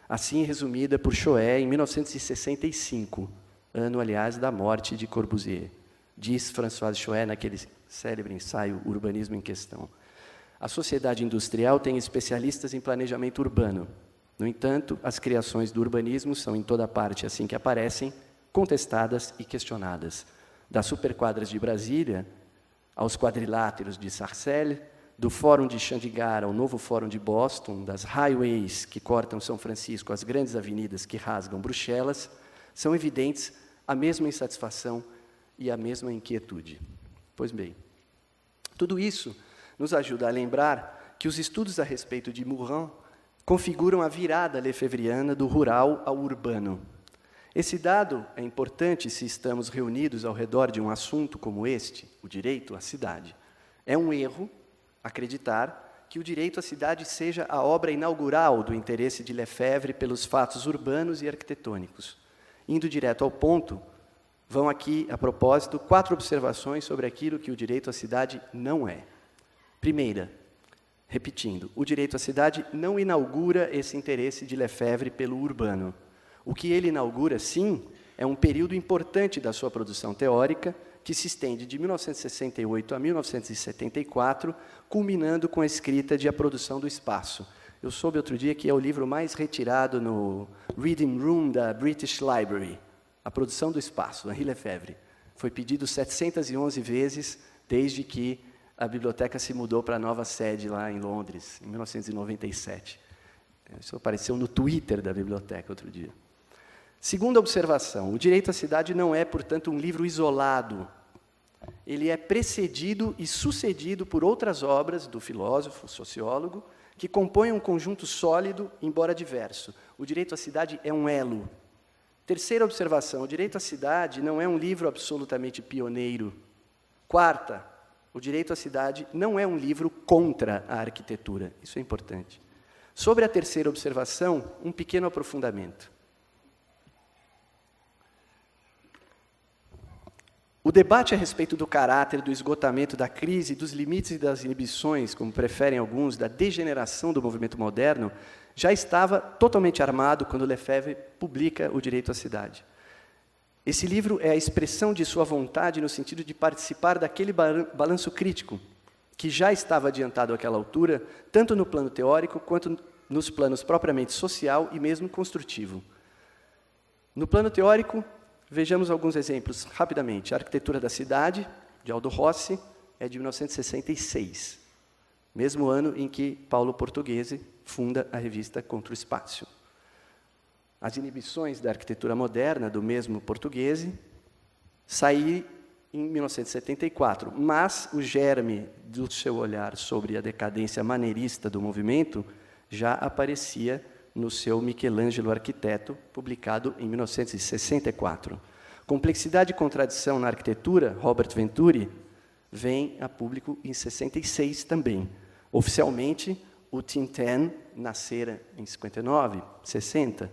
assim resumida por Choët em 1965, ano, aliás, da morte de Corbusier. Diz François Choët naquele célebre ensaio Urbanismo em Questão. A sociedade industrial tem especialistas em planejamento urbano. No entanto, as criações do urbanismo são, em toda parte, assim que aparecem, contestadas e questionadas. Das superquadras de Brasília aos quadriláteros de Sarcelles, do Fórum de Chandigarh ao novo Fórum de Boston, das highways que cortam São Francisco às grandes avenidas que rasgam Bruxelas, são evidentes a mesma insatisfação e a mesma inquietude. Pois bem, tudo isso nos ajuda a lembrar que os estudos a respeito de Murin configuram a virada lefebvriana do rural ao urbano. Esse dado é importante se estamos reunidos ao redor de um assunto como este, o direito à cidade. É um erro acreditar que o direito à cidade seja a obra inaugural do interesse de Lefebvre pelos fatos urbanos e arquitetônicos. Indo direto ao ponto, vão aqui, a propósito, 4 observações sobre aquilo que o direito à cidade não é. Primeira, repetindo, o direito à cidade não inaugura esse interesse de Lefebvre pelo urbano. O que ele inaugura, sim, é um período importante da sua produção teórica, que se estende de 1968 a 1974, culminando com a escrita de A Produção do Espaço. Eu soube outro dia que é o livro mais retirado no Reading Room da British Library, A Produção do Espaço, Henri Lefebvre. Foi pedido 711 vezes desde que a biblioteca se mudou para a nova sede lá em Londres, em 1997. Isso apareceu no Twitter da biblioteca outro dia. Segunda observação, o direito à cidade não é, portanto, um livro isolado. Ele é precedido e sucedido por outras obras do filósofo, sociólogo, que compõem um conjunto sólido, embora diverso. O direito à cidade é um elo. Terceira observação, o direito à cidade não é um livro absolutamente pioneiro. Quarta, o direito à cidade não é um livro contra a arquitetura. Isso é importante. Sobre a terceira observação, um pequeno aprofundamento. O debate a respeito do caráter, do esgotamento, da crise, dos limites e das inibições, como preferem alguns, da degeneração do movimento moderno, já estava totalmente armado quando Lefebvre publica O Direito à Cidade. Esse livro é a expressão de sua vontade no sentido de participar daquele balanço crítico que já estava adiantado àquela altura, tanto no plano teórico quanto nos planos propriamente social e mesmo construtivo. No plano teórico, vejamos alguns exemplos rapidamente. A Arquitetura da Cidade, de Aldo Rossi, é de 1966, mesmo ano em que Paulo Portuguese funda a revista Contra o Espaço. As Inibições da Arquitetura Moderna, do mesmo Portuguese, saí em 1974, mas o germe do seu olhar sobre a decadência maneirista do movimento já aparecia no seu Michelangelo Arquiteto, publicado em 1964. Complexidade e Contradição na Arquitetura, Robert Venturi, vem a público em 66 também. Oficialmente, o Tintin nascera em 59, 60.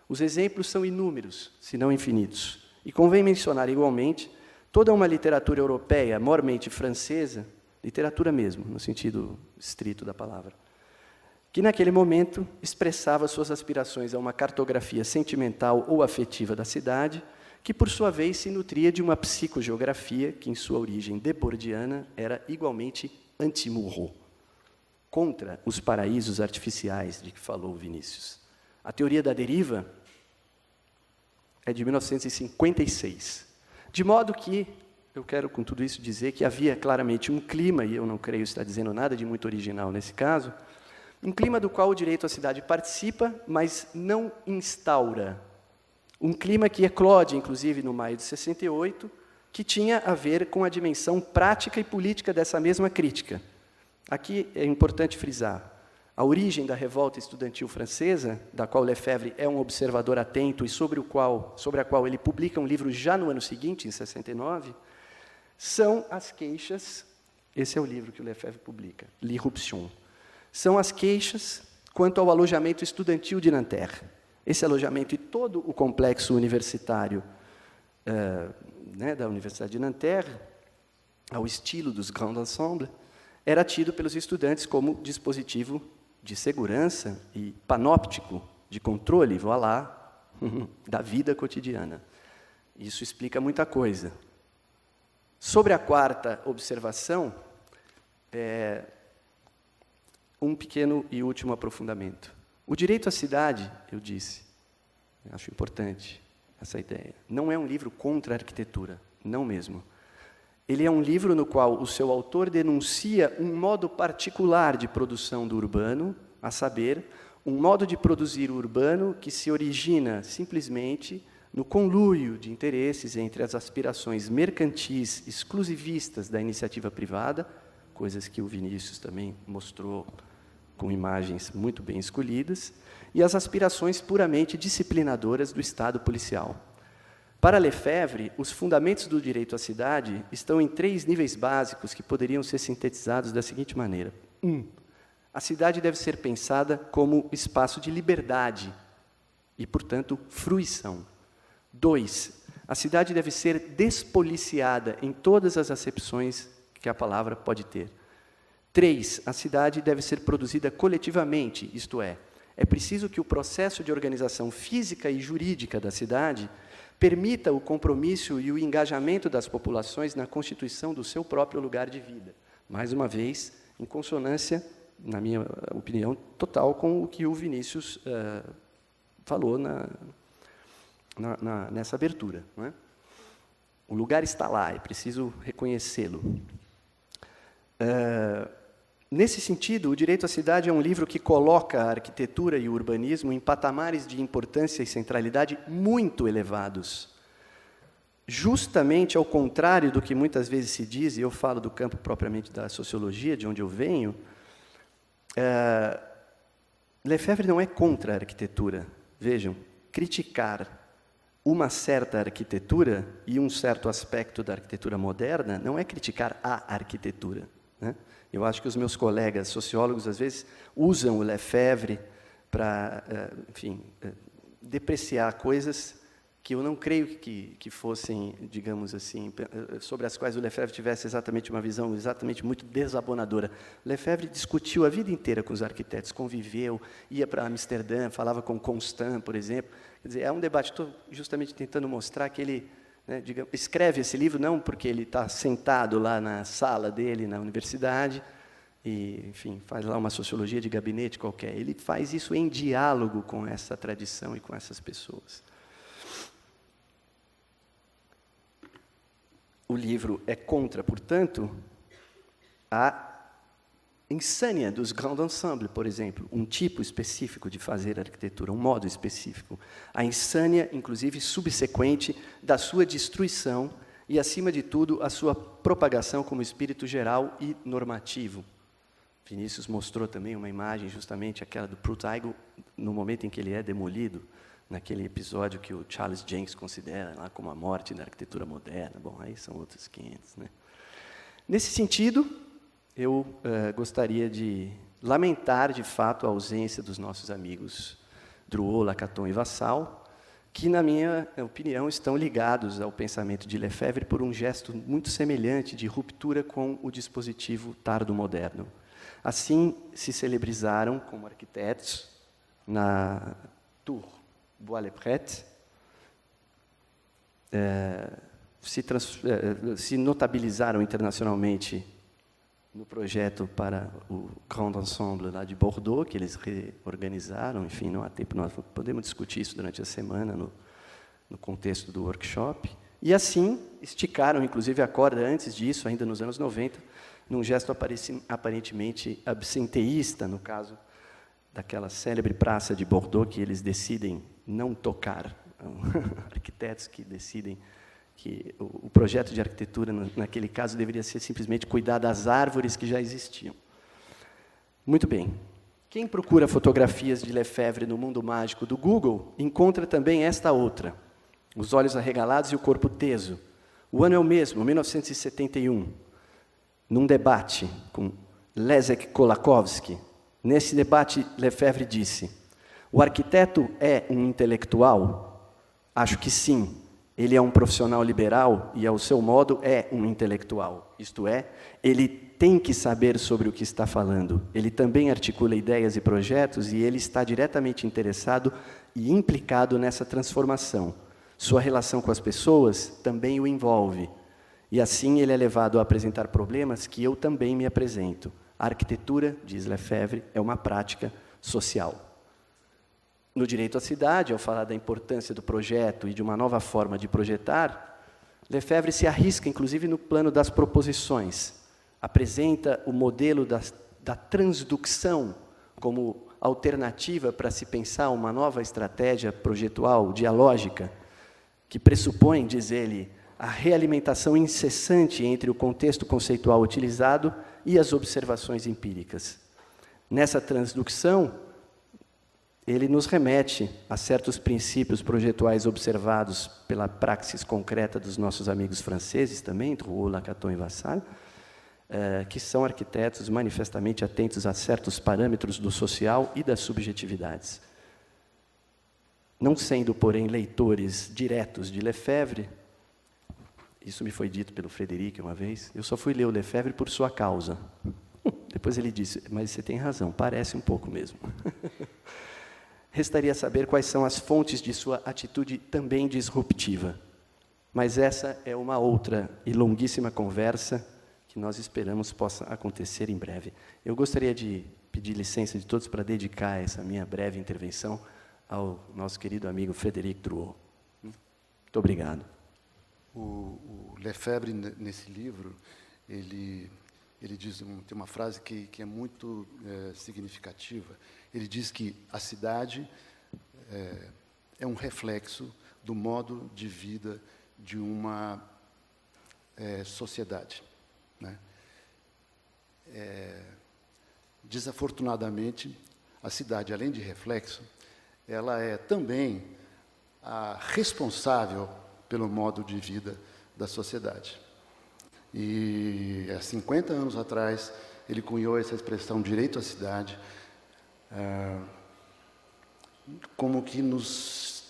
Os exemplos são inúmeros, se não infinitos. E convém mencionar igualmente toda uma literatura europeia, mormente francesa, literatura mesmo, no sentido estrito da palavra, que naquele momento expressava suas aspirações a uma cartografia sentimental ou afetiva da cidade, que por sua vez se nutria de uma psicogeografia que em sua origem debordiana era igualmente anti-Murrow, contra os paraísos artificiais de que falou Vinícius. A teoria da deriva é de 1956. De modo que, eu quero com tudo isso dizer que havia claramente um clima, e eu não creio estar dizendo nada de muito original nesse caso, um clima do qual o direito à cidade participa, mas não instaura. Um clima que eclode, inclusive, no maio de 68, que tinha a ver com a dimensão prática e política dessa mesma crítica. Aqui é importante frisar, a origem da revolta estudantil francesa, da qual Lefebvre é um observador atento e sobre a qual ele publica um livro já no ano seguinte, em 69, são as queixas, esse é o livro que o Lefebvre publica, L'Irruption, são as queixas quanto ao alojamento estudantil de Nanterre. Esse alojamento e todo o complexo universitário da Universidade de Nanterre, ao estilo dos Grands Ensembles, era tido pelos estudantes como dispositivo de segurança e panóptico de controle, voilà, da vida cotidiana. Isso explica muita coisa. Sobre a quarta observação, um pequeno e último aprofundamento. O direito à cidade, eu disse, acho importante essa ideia, não é um livro contra a arquitetura, não mesmo. Ele é um livro no qual o seu autor denuncia um modo particular de produção do urbano, a saber, um modo de produzir o urbano que se origina simplesmente no conluio de interesses entre as aspirações mercantis exclusivistas da iniciativa privada, coisas que o Vinícius também mostrou com imagens muito bem escolhidas, e as aspirações puramente disciplinadoras do Estado policial. Para Lefebvre, os fundamentos do direito à cidade estão em 3 níveis básicos que poderiam ser sintetizados da seguinte maneira. 1. A cidade deve ser pensada como espaço de liberdade e, portanto, fruição. 2. A cidade deve ser despoliciada em todas as acepções que a palavra pode ter. 3. A cidade deve ser produzida coletivamente, isto é preciso que o processo de organização física e jurídica da cidade permita o compromisso e o engajamento das populações na constituição do seu próprio lugar de vida. Mais uma vez, em consonância, na minha opinião, total com o que o Vinícius falou nessa abertura. Não é? O lugar está lá, é preciso reconhecê-lo. Nesse sentido, O Direito à Cidade é um livro que coloca a arquitetura e o urbanismo em patamares de importância e centralidade muito elevados. Justamente ao contrário do que muitas vezes se diz, e eu falo do campo propriamente da sociologia, de onde eu venho, Lefebvre não é contra a arquitetura. Vejam, criticar uma certa arquitetura e um certo aspecto da arquitetura moderna não é criticar a arquitetura, né? Eu acho que os meus colegas sociólogos, às vezes, usam o Lefebvre para, enfim, depreciar coisas que eu não creio que fossem, digamos assim, sobre as quais o Lefebvre tivesse exatamente uma visão exatamente muito desabonadora. Lefebvre discutiu a vida inteira com os arquitetos, conviveu, ia para Amsterdã, falava com Constant, por exemplo. Quer dizer, é um debate, estou justamente tentando mostrar que ele né, escreve esse livro não porque ele está sentado lá na sala dele, na universidade, e, enfim, faz lá uma sociologia de gabinete qualquer. Ele faz isso em diálogo com essa tradição e com essas pessoas. O livro é contra, portanto, a insânia dos grands ensembles, por exemplo, um tipo específico de fazer arquitetura, um modo específico. A insânia, inclusive, subsequente da sua destruição e, acima de tudo, a sua propagação como espírito geral e normativo. Vinícius mostrou também uma imagem, justamente aquela do Prutaigo, no momento em que ele é demolido, naquele episódio que o Charles Jenkins considera lá como a morte da arquitetura moderna. Bom, aí são outros 500, né? Nesse sentido, eu gostaria de lamentar, de fato, a ausência dos nossos amigos Drouot, Lacaton e Vassal, que, na minha opinião, estão ligados ao pensamento de Lefebvre por um gesto muito semelhante de ruptura com o dispositivo tardo-moderno. Assim, se celebrizaram como arquitetos na Tour Bois-le-Pret, se notabilizaram internacionalmente no projeto para o Grand Ensemble lá de Bordeaux, que eles reorganizaram, enfim, não há tempo, nós podemos discutir isso durante a semana no contexto do workshop, e assim esticaram, inclusive, a corda antes disso, ainda nos anos 90, num gesto aparentemente absenteísta, no caso daquela célebre praça de Bordeaux, que eles decidem não tocar, arquitetos que decidem que o projeto de arquitetura, naquele caso, deveria ser simplesmente cuidar das árvores que já existiam. Muito bem. Quem procura fotografias de Lefebvre no mundo mágico do Google, encontra também esta outra, os olhos arregalados e o corpo teso. O ano é o mesmo, 1971, num debate com Leszek Kolakowski. Nesse debate, Lefebvre disse: o arquiteto é um intelectual? Acho que sim. Ele é um profissional liberal e, ao seu modo, é um intelectual. Isto é, ele tem que saber sobre o que está falando. Ele também articula ideias e projetos e ele está diretamente interessado e implicado nessa transformação. Sua relação com as pessoas também o envolve. E assim ele é levado a apresentar problemas que eu também me apresento. A arquitetura, diz Lefebvre, é uma prática social. No direito à cidade, ao falar da importância do projeto e de uma nova forma de projetar, Lefebvre se arrisca, inclusive, no plano das proposições. Apresenta o modelo da transdução como alternativa para se pensar uma nova estratégia projetual, dialógica, que pressupõe, diz ele, a realimentação incessante entre o contexto conceitual utilizado e as observações empíricas. Nessa transdução, ele nos remete a certos princípios projetuais observados pela praxis concreta dos nossos amigos franceses também, Drouot, Lacaton e Vassal, que são arquitetos manifestamente atentos a certos parâmetros do social e das subjetividades. Não sendo, porém, leitores diretos de Lefebvre, isso me foi dito pelo Frederic uma vez, eu só fui ler o Lefebvre por sua causa. Depois ele disse, mas você tem razão, parece um pouco mesmo. Restaria saber quais são as fontes de sua atitude também disruptiva. Mas essa é uma outra e longuíssima conversa que nós esperamos possa acontecer em breve. Eu gostaria de pedir licença de todos para dedicar essa minha breve intervenção ao nosso querido amigo Frederic Drouot. Muito obrigado. O Lefebvre, nesse livro, ele diz, tem uma frase que é muito significativa. Ele diz que a cidade é um reflexo do modo de vida de uma sociedade, né? Desafortunadamente, a cidade, além de reflexo, ela é também a responsável pelo modo de vida da sociedade. E há 50 anos atrás, ele cunhou essa expressão direito à cidade, como que nos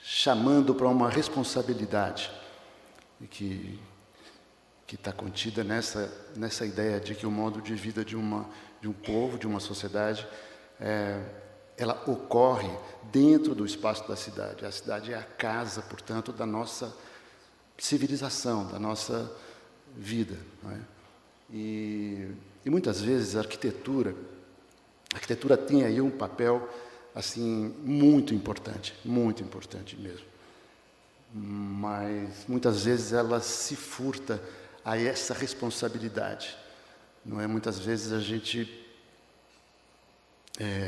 chamando para uma responsabilidade que está contida nessa ideia de que o modo de vida de um povo, de uma sociedade, ela ocorre dentro do espaço da cidade. A cidade é a casa, portanto, da nossa civilização, da nossa vida. Não é? E muitas vezes a arquitetura tem aí um papel assim muito importante mesmo. Mas muitas vezes ela se furta a essa responsabilidade. Não é? Muitas vezes a gente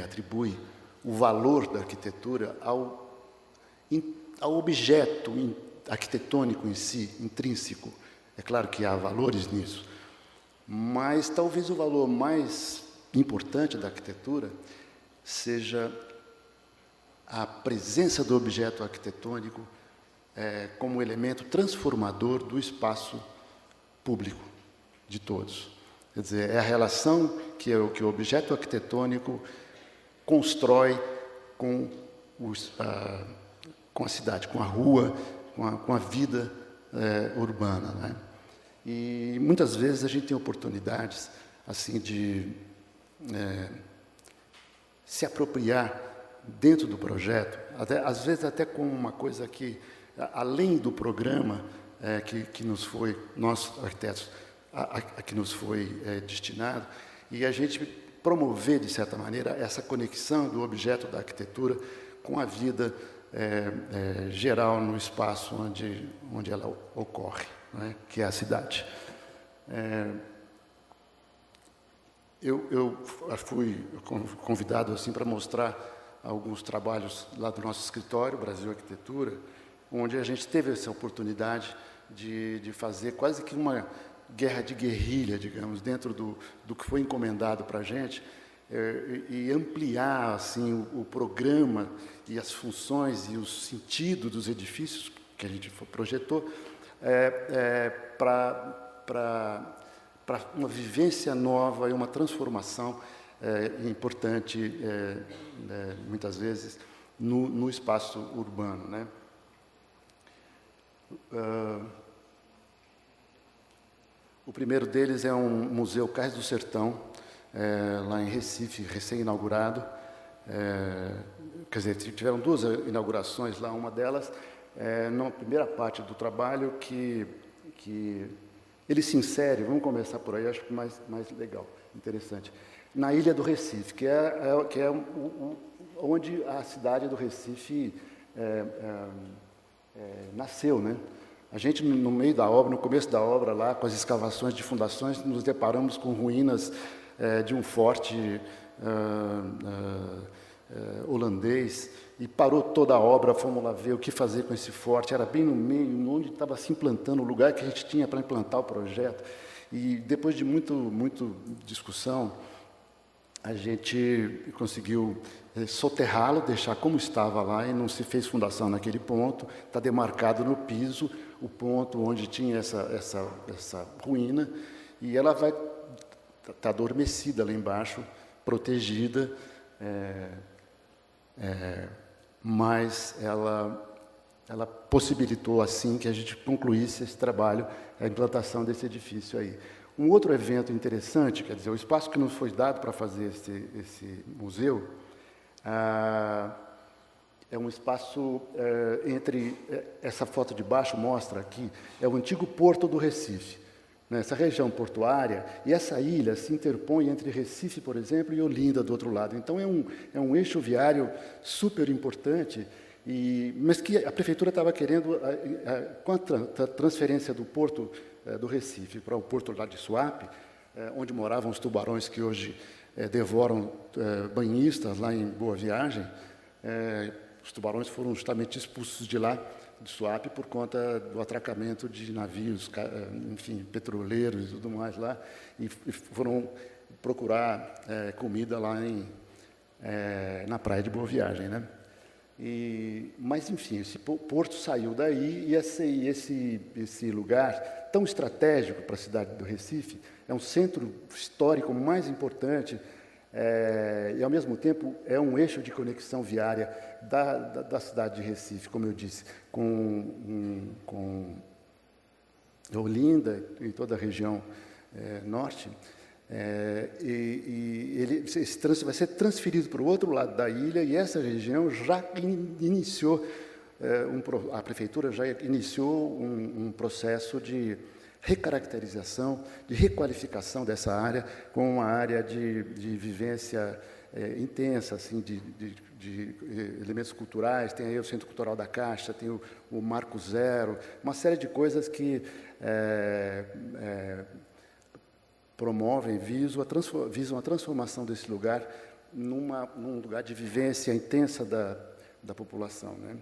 atribui o valor da arquitetura ao objeto arquitetônico em si, intrínseco. É claro que há valores nisso, mas talvez o valor mais importante da arquitetura seja a presença do objeto arquitetônico como elemento transformador do espaço público de todos. Quer dizer, é a relação que o objeto arquitetônico constrói com a cidade, com a rua, com a vida urbana, né? E muitas vezes a gente tem oportunidades assim de se apropriar dentro do projeto, às vezes até com uma coisa que, além do programa que nos foi, nós arquitetos, que nos foi destinado, e a gente promover, de certa maneira, essa conexão do objeto da arquitetura com a vida geral no espaço onde ela ocorre, né, que é a cidade. Eu fui convidado assim para mostrar alguns trabalhos lá do nosso escritório, Brasil Arquitetura, onde a gente teve essa oportunidade de fazer quase que uma guerra de guerrilha, digamos, dentro do que foi encomendado para a gente, e ampliar assim o programa e as funções e o sentido dos edifícios que a gente projetou para uma vivência nova e uma transformação importante, muitas vezes, no espaço urbano, né? O primeiro deles é um museu Cais do Sertão, lá em Recife, recém-inaugurado. Quer dizer, tiveram duas inaugurações lá, uma delas na primeira parte do trabalho que ele se insere, vamos começar por aí, acho que mais legal, interessante, na Ilha do Recife, que é onde a cidade do Recife nasceu, né? A gente, no meio da obra, no começo da obra, lá, com as escavações de fundações, nos deparamos com ruínas de um forte holandês, e parou toda a obra, fomos lá ver o que fazer com esse forte, era bem no meio, onde estava se implantando, o lugar que a gente tinha para implantar o projeto. E depois de muito discussão, a gente conseguiu soterrá-lo, deixar como estava lá, e não se fez fundação naquele ponto, está demarcado no piso o ponto onde tinha essa ruína, e ela vai estar adormecida lá embaixo, protegida, mas ela possibilitou, assim, que a gente concluísse esse trabalho, a implantação desse edifício aí. Um outro evento interessante, quer dizer, o espaço que nos foi dado para fazer esse museu é um espaço entre... Essa foto de baixo mostra aqui, é o antigo Porto do Recife, né, essa região portuária, e essa ilha se interpõe entre Recife, por exemplo, e Olinda, do outro lado. Então, é um eixo viário super importante, mas que a prefeitura estava querendo, com a transferência do Porto do Recife para o Porto lá de Suape, onde moravam os tubarões que hoje devoram banhistas lá em Boa Viagem, os tubarões foram justamente expulsos de lá, de Suape, por conta do atracamento de navios, enfim, petroleiros e tudo mais lá, e foram procurar comida lá na praia de Boa Viagem, né? Mas, enfim, esse porto saiu daí, e esse lugar tão estratégico para a cidade do Recife, é um centro histórico mais importante, e, ao mesmo tempo, é um eixo de conexão viária da cidade de Recife, como eu disse, com Olinda e toda a região norte, ele vai ser transferido para o outro lado da ilha, e essa região já iniciou a prefeitura já iniciou um processo de recaracterização, de requalificação dessa área com uma área de vivência intensa, assim, de elementos culturais. Tem aí o Centro Cultural da Caixa, tem o Marco Zero, uma série de coisas que promovem, visam a transformação desse lugar num lugar de vivência intensa da população, né?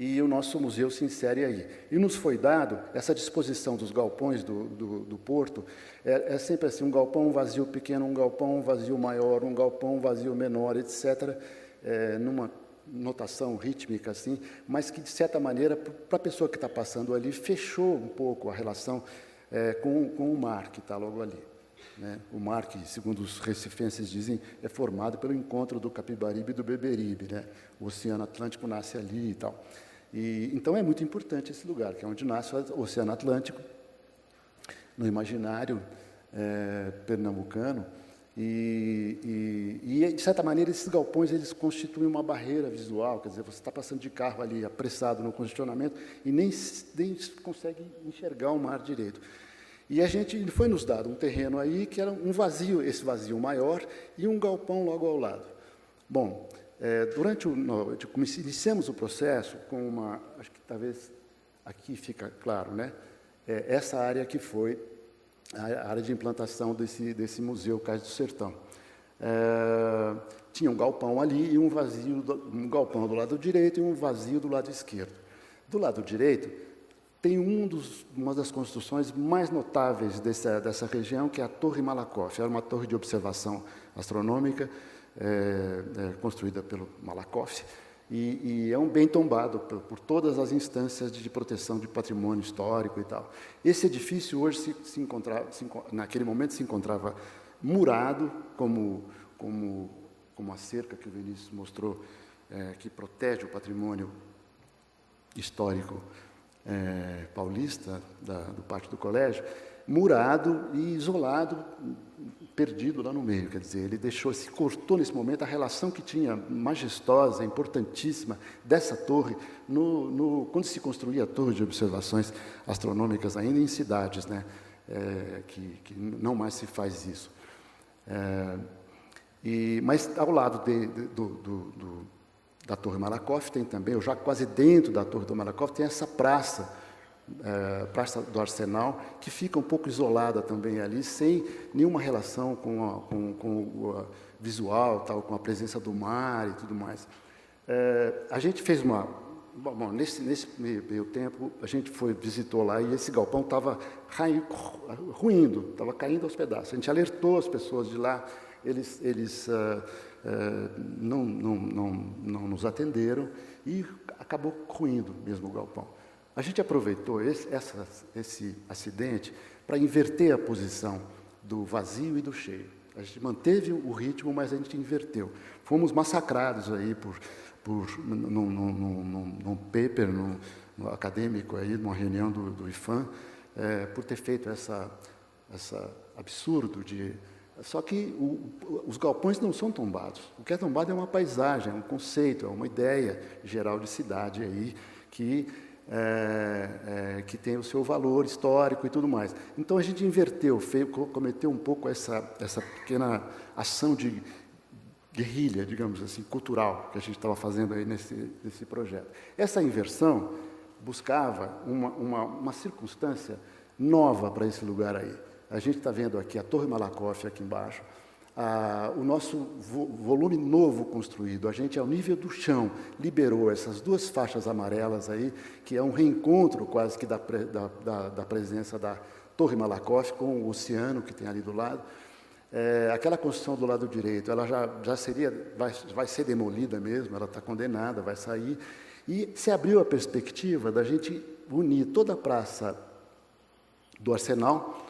E o nosso museu se insere aí. E nos foi dado essa disposição dos galpões do Porto, é sempre assim, um galpão vazio pequeno, um galpão vazio maior, um galpão vazio menor, etc., numa notação rítmica, assim, mas que, de certa maneira, para a pessoa que está passando ali, fechou um pouco a relação com o mar, que está logo ali, né? O mar, que, segundo os recifenses dizem, é formado pelo encontro do Capibaribe e do Beberibe, né? O Oceano Atlântico nasce ali e tal. Então, é muito importante esse lugar, que é onde nasce o Oceano Atlântico, no imaginário pernambucano. E, de certa maneira, esses galpões eles constituem uma barreira visual, quer dizer, você está passando de carro ali, apressado no congestionamento, e nem consegue enxergar o mar direito. E foi nos dado um terreno aí que era um vazio, esse vazio maior, e um galpão logo ao lado. Bom, iniciamos o processo com acho que talvez aqui fica claro, né? Essa área que foi a área de implantação desse museu Cais do Sertão. Tinha um galpão ali e um galpão do lado direito e um vazio do lado esquerdo. Do lado direito tem uma das construções mais notáveis dessa região, que é a Torre Malakoff. Era uma torre de observação astronômica construída pelo Malakoff, e é um bem tombado por todas as instâncias de proteção de patrimônio histórico e tal. Esse edifício hoje naquele momento se encontrava murado, como a cerca que o Vinícius mostrou, que protege o patrimônio histórico paulista, do pátio do colégio, murado e isolado, perdido lá no meio. Quer dizer, ele se cortou nesse momento a relação que tinha, majestosa, importantíssima, dessa torre, quando se construía a torre de observações astronômicas ainda em cidades, né? Que não mais se faz isso. Mas ao lado da Torre Malakoff tem também, já quase dentro da Torre do Malakoff, tem essa Praça do Arsenal, que fica um pouco isolada também ali, sem nenhuma relação com o visual, tal, com a presença do mar e tudo mais. A gente fez Bom, nesse meio tempo, a gente visitou lá e esse galpão estava ruindo, estava caindo aos pedaços. A gente alertou as pessoas de lá, eles não nos atenderam e acabou ruindo mesmo o galpão. A gente aproveitou esse acidente para inverter a posição do vazio e do cheio. A gente manteve o ritmo, mas a gente inverteu. Fomos massacrados aí num paper no acadêmico, aí, numa reunião do IFAM, por ter feito essa absurdo de... Só que os galpões não são tombados. O que é tombado é uma paisagem, é um conceito, é uma ideia geral de cidade aí, que tem o seu valor histórico e tudo mais. Então, a gente inverteu, cometeu um pouco essa pequena ação de guerrilha, digamos assim, cultural, que a gente estava fazendo aí nesse projeto. Essa inversão buscava uma circunstância nova para esse lugar aí. A gente está vendo aqui a Torre Malakoff aqui embaixo, o nosso volume novo construído, a gente, ao nível do chão, liberou essas duas faixas amarelas aí, que é um reencontro quase que da presença da Torre Malakoff com o oceano que tem ali do lado. Aquela construção do lado direito, ela vai ser demolida mesmo, ela está condenada, vai sair, e se abriu a perspectiva da gente unir toda a praça do Arsenal,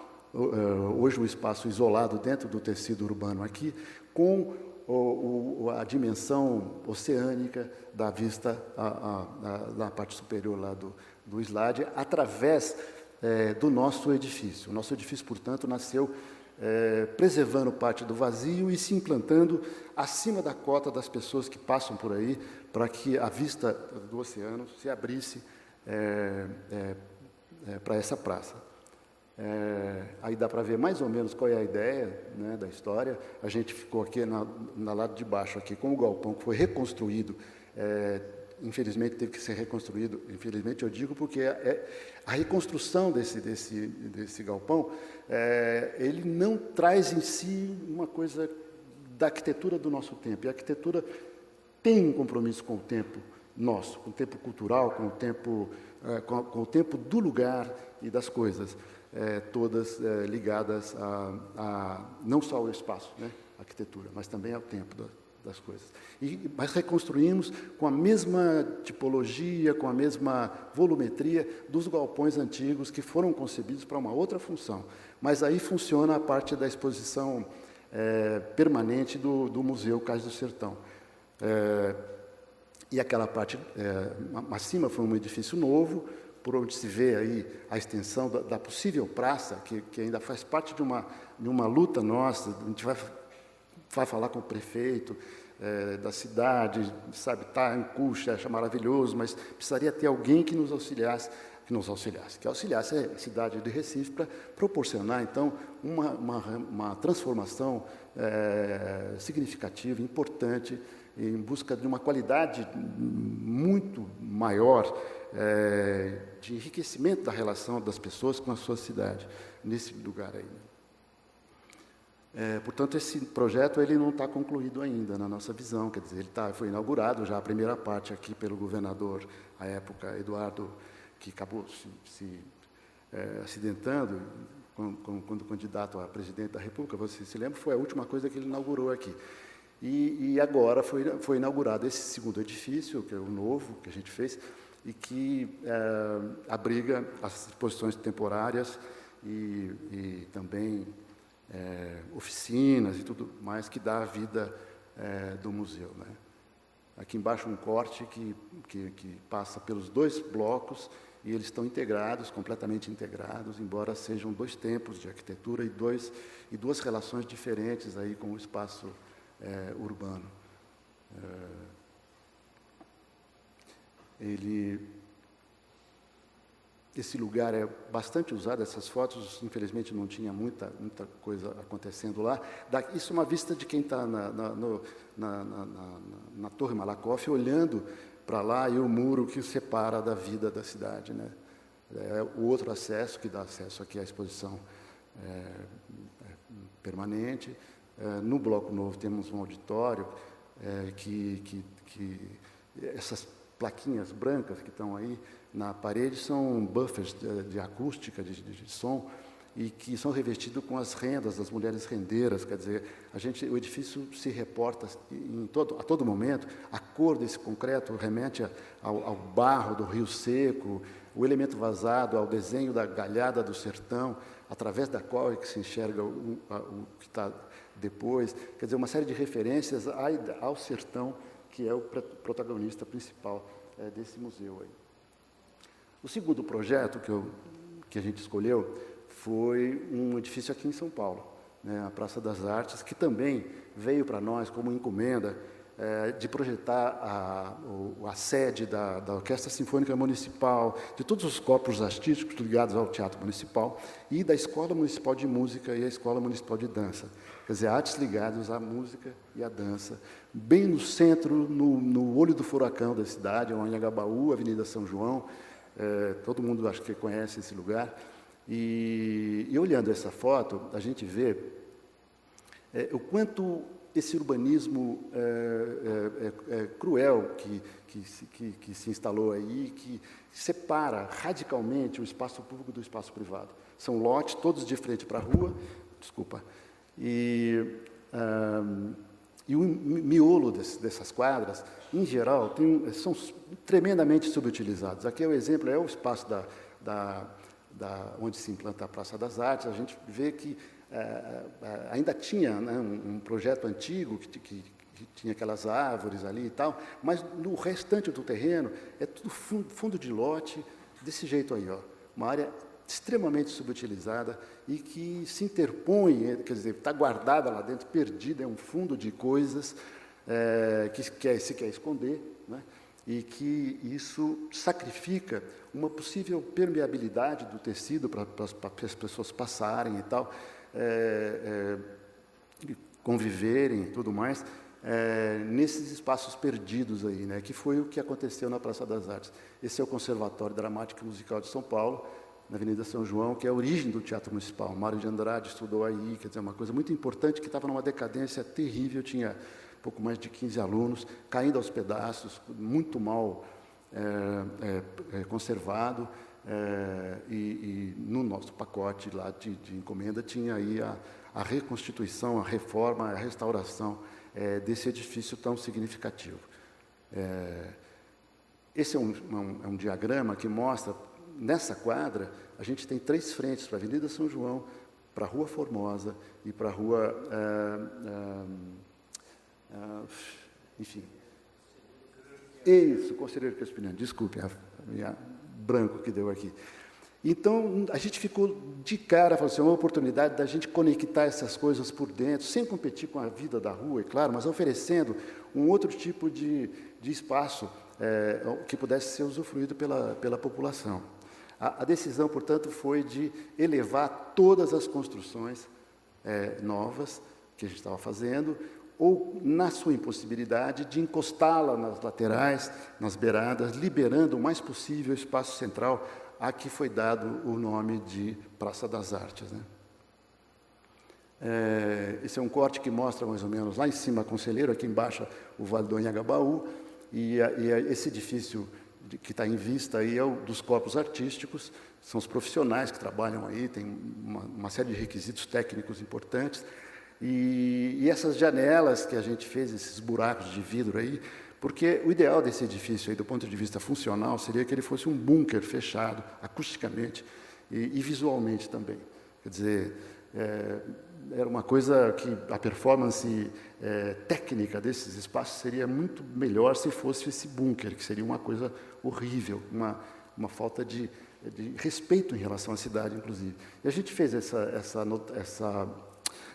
hoje um espaço isolado dentro do tecido urbano aqui, com a dimensão oceânica da vista na parte superior lá do slide, através do nosso edifício. O nosso edifício, portanto, nasceu preservando parte do vazio e se implantando acima da cota das pessoas que passam por aí, para que a vista do oceano se abrisse para essa praça. Aí dá para ver mais ou menos qual é a ideia, né, da história. A gente ficou aqui na lado de baixo, aqui com o galpão que foi reconstruído. Infelizmente teve que ser reconstruído. Infelizmente eu digo porque a reconstrução desse galpão, ele não traz em si uma coisa da arquitetura do nosso tempo. E a arquitetura tem um compromisso com o tempo nosso, com o tempo cultural, com o tempo do lugar e das coisas, todas ligadas a não só ao espaço, né, a arquitetura, mas também ao tempo das coisas. Mas reconstruímos com a mesma tipologia, com a mesma volumetria dos galpões antigos que foram concebidos para uma outra função. Mas aí funciona a parte da exposição permanente do Museu Cais do Sertão. E aquela parte acima foi um edifício novo, por onde se vê aí a extensão da possível praça, que ainda faz parte de uma luta nossa. A gente vai falar com o prefeito da cidade, sabe, está em curso, acha maravilhoso, mas precisaria ter alguém que auxiliasse a cidade de Recife para proporcionar, então, uma transformação significativa, importante, em busca de uma qualidade muito maior de enriquecimento da relação das pessoas com a sua cidade, nesse lugar aí. Portanto, esse projeto ele não está concluído ainda, na nossa visão, quer dizer, foi inaugurado já a primeira parte aqui pelo governador, à época, Eduardo, que acabou se acidentando quando candidato a presidente da República, você se lembra, foi a última coisa que ele inaugurou aqui. E agora foi inaugurado esse segundo edifício, que é o novo que a gente fez, e que abriga as exposições temporárias e também oficinas e tudo mais que dá a vida do museu, né? Aqui embaixo um corte que passa pelos dois blocos e eles estão integrados, completamente integrados, embora sejam dois tempos de arquitetura e duas relações diferentes aí com o espaço urbano. Esse lugar é bastante usado, essas fotos, infelizmente não tinha muita coisa acontecendo lá. Isso é uma vista de quem está na Torre Malakoff, olhando para lá, e o muro que separa da vida da cidade, né? O outro acesso, que dá acesso aqui à exposição permanente. No Bloco Novo temos um auditório que essas plaquinhas brancas que estão aí na parede são buffers de acústica, de som, e que são revestidos com as rendas das mulheres rendeiras. Quer dizer, o edifício se reporta a todo momento. A cor desse concreto remete ao barro do Rio Seco, o elemento vazado ao desenho da galhada do sertão, através da qual é que se enxerga o que está depois. Quer dizer, uma série de referências ao sertão, que é o protagonista principal desse museu aí. O segundo projeto que a gente escolheu foi um edifício aqui em São Paulo, né, a Praça das Artes, que também veio para nós como encomenda de projetar a sede da Orquestra Sinfônica Municipal, de todos os corpos artísticos ligados ao Teatro Municipal, e da Escola Municipal de Música e a Escola Municipal de Dança. Quer dizer, artes ligadas à música e à dança, bem no centro, no olho do furacão da cidade, o Anhangabaú, Avenida São João. Todo mundo acho que conhece esse lugar. E olhando essa foto, a gente vê o quanto esse urbanismo cruel que se instalou aí, que separa radicalmente o espaço público do espaço privado. São lotes, todos de frente para a rua, e o miolo dessas quadras, em geral, são tremendamente subutilizados. Aqui é o exemplo, é o espaço onde se implanta a Praça das Artes. A gente vê que ainda tinha, né, um projeto antigo que tinha aquelas árvores ali e tal, mas no restante do terreno é tudo fundo de lote, desse jeito aí, ó, uma área extremamente subutilizada e que se interpõe, quer dizer, está guardada lá dentro, perdida, é um fundo de coisas que se quer esconder, né? E que isso sacrifica uma possível permeabilidade do tecido para as pessoas passarem e tal, conviverem e tudo mais, nesses espaços perdidos aí, né? Que foi o que aconteceu na Praça das Artes. Esse é o Conservatório Dramático e Musical de São Paulo, na Avenida São João, que é a origem do Teatro Municipal. Mário de Andrade estudou aí, quer dizer, uma coisa muito importante, que estava numa decadência terrível, tinha pouco mais de 15 alunos, caindo aos pedaços, muito mal conservado, e no nosso pacote lá de encomenda tinha aí a reconstituição, a reforma, a restauração desse edifício tão significativo. Esse é um diagrama que mostra, nessa quadra, a gente tem 3 frentes, para a Avenida São João, para a Rua Formosa e para a Rua... enfim. Isso, Conselheiro Crespiniano, desculpe, minha branco que deu aqui. Então, a gente ficou de cara, falou assim, uma oportunidade da gente conectar essas coisas por dentro, sem competir com a vida da rua, é claro, mas oferecendo um outro tipo de espaço que pudesse ser usufruído pela população. A decisão, portanto, foi de elevar todas as construções novas que a gente estava fazendo, ou, na sua impossibilidade, de encostá-la nas laterais, nas beiradas, liberando o mais possível o espaço central a que foi dado o nome de Praça das Artes, né? Esse é um corte que mostra mais ou menos lá em cima a Conselheiro, aqui embaixo o Vale do Anhangabaú, e esse edifício que está em vista aí é o dos corpos artísticos, são os profissionais que trabalham aí, tem uma série de requisitos técnicos importantes, e essas janelas que a gente fez, esses buracos de vidro aí, porque o ideal desse edifício, aí, do ponto de vista funcional, seria que ele fosse um bunker fechado, acusticamente e visualmente também. Quer dizer, era uma coisa que a performance técnica desses espaços seria muito melhor se fosse esse bunker, que seria uma coisa horrível, uma falta de respeito em relação à cidade, inclusive. E a gente fez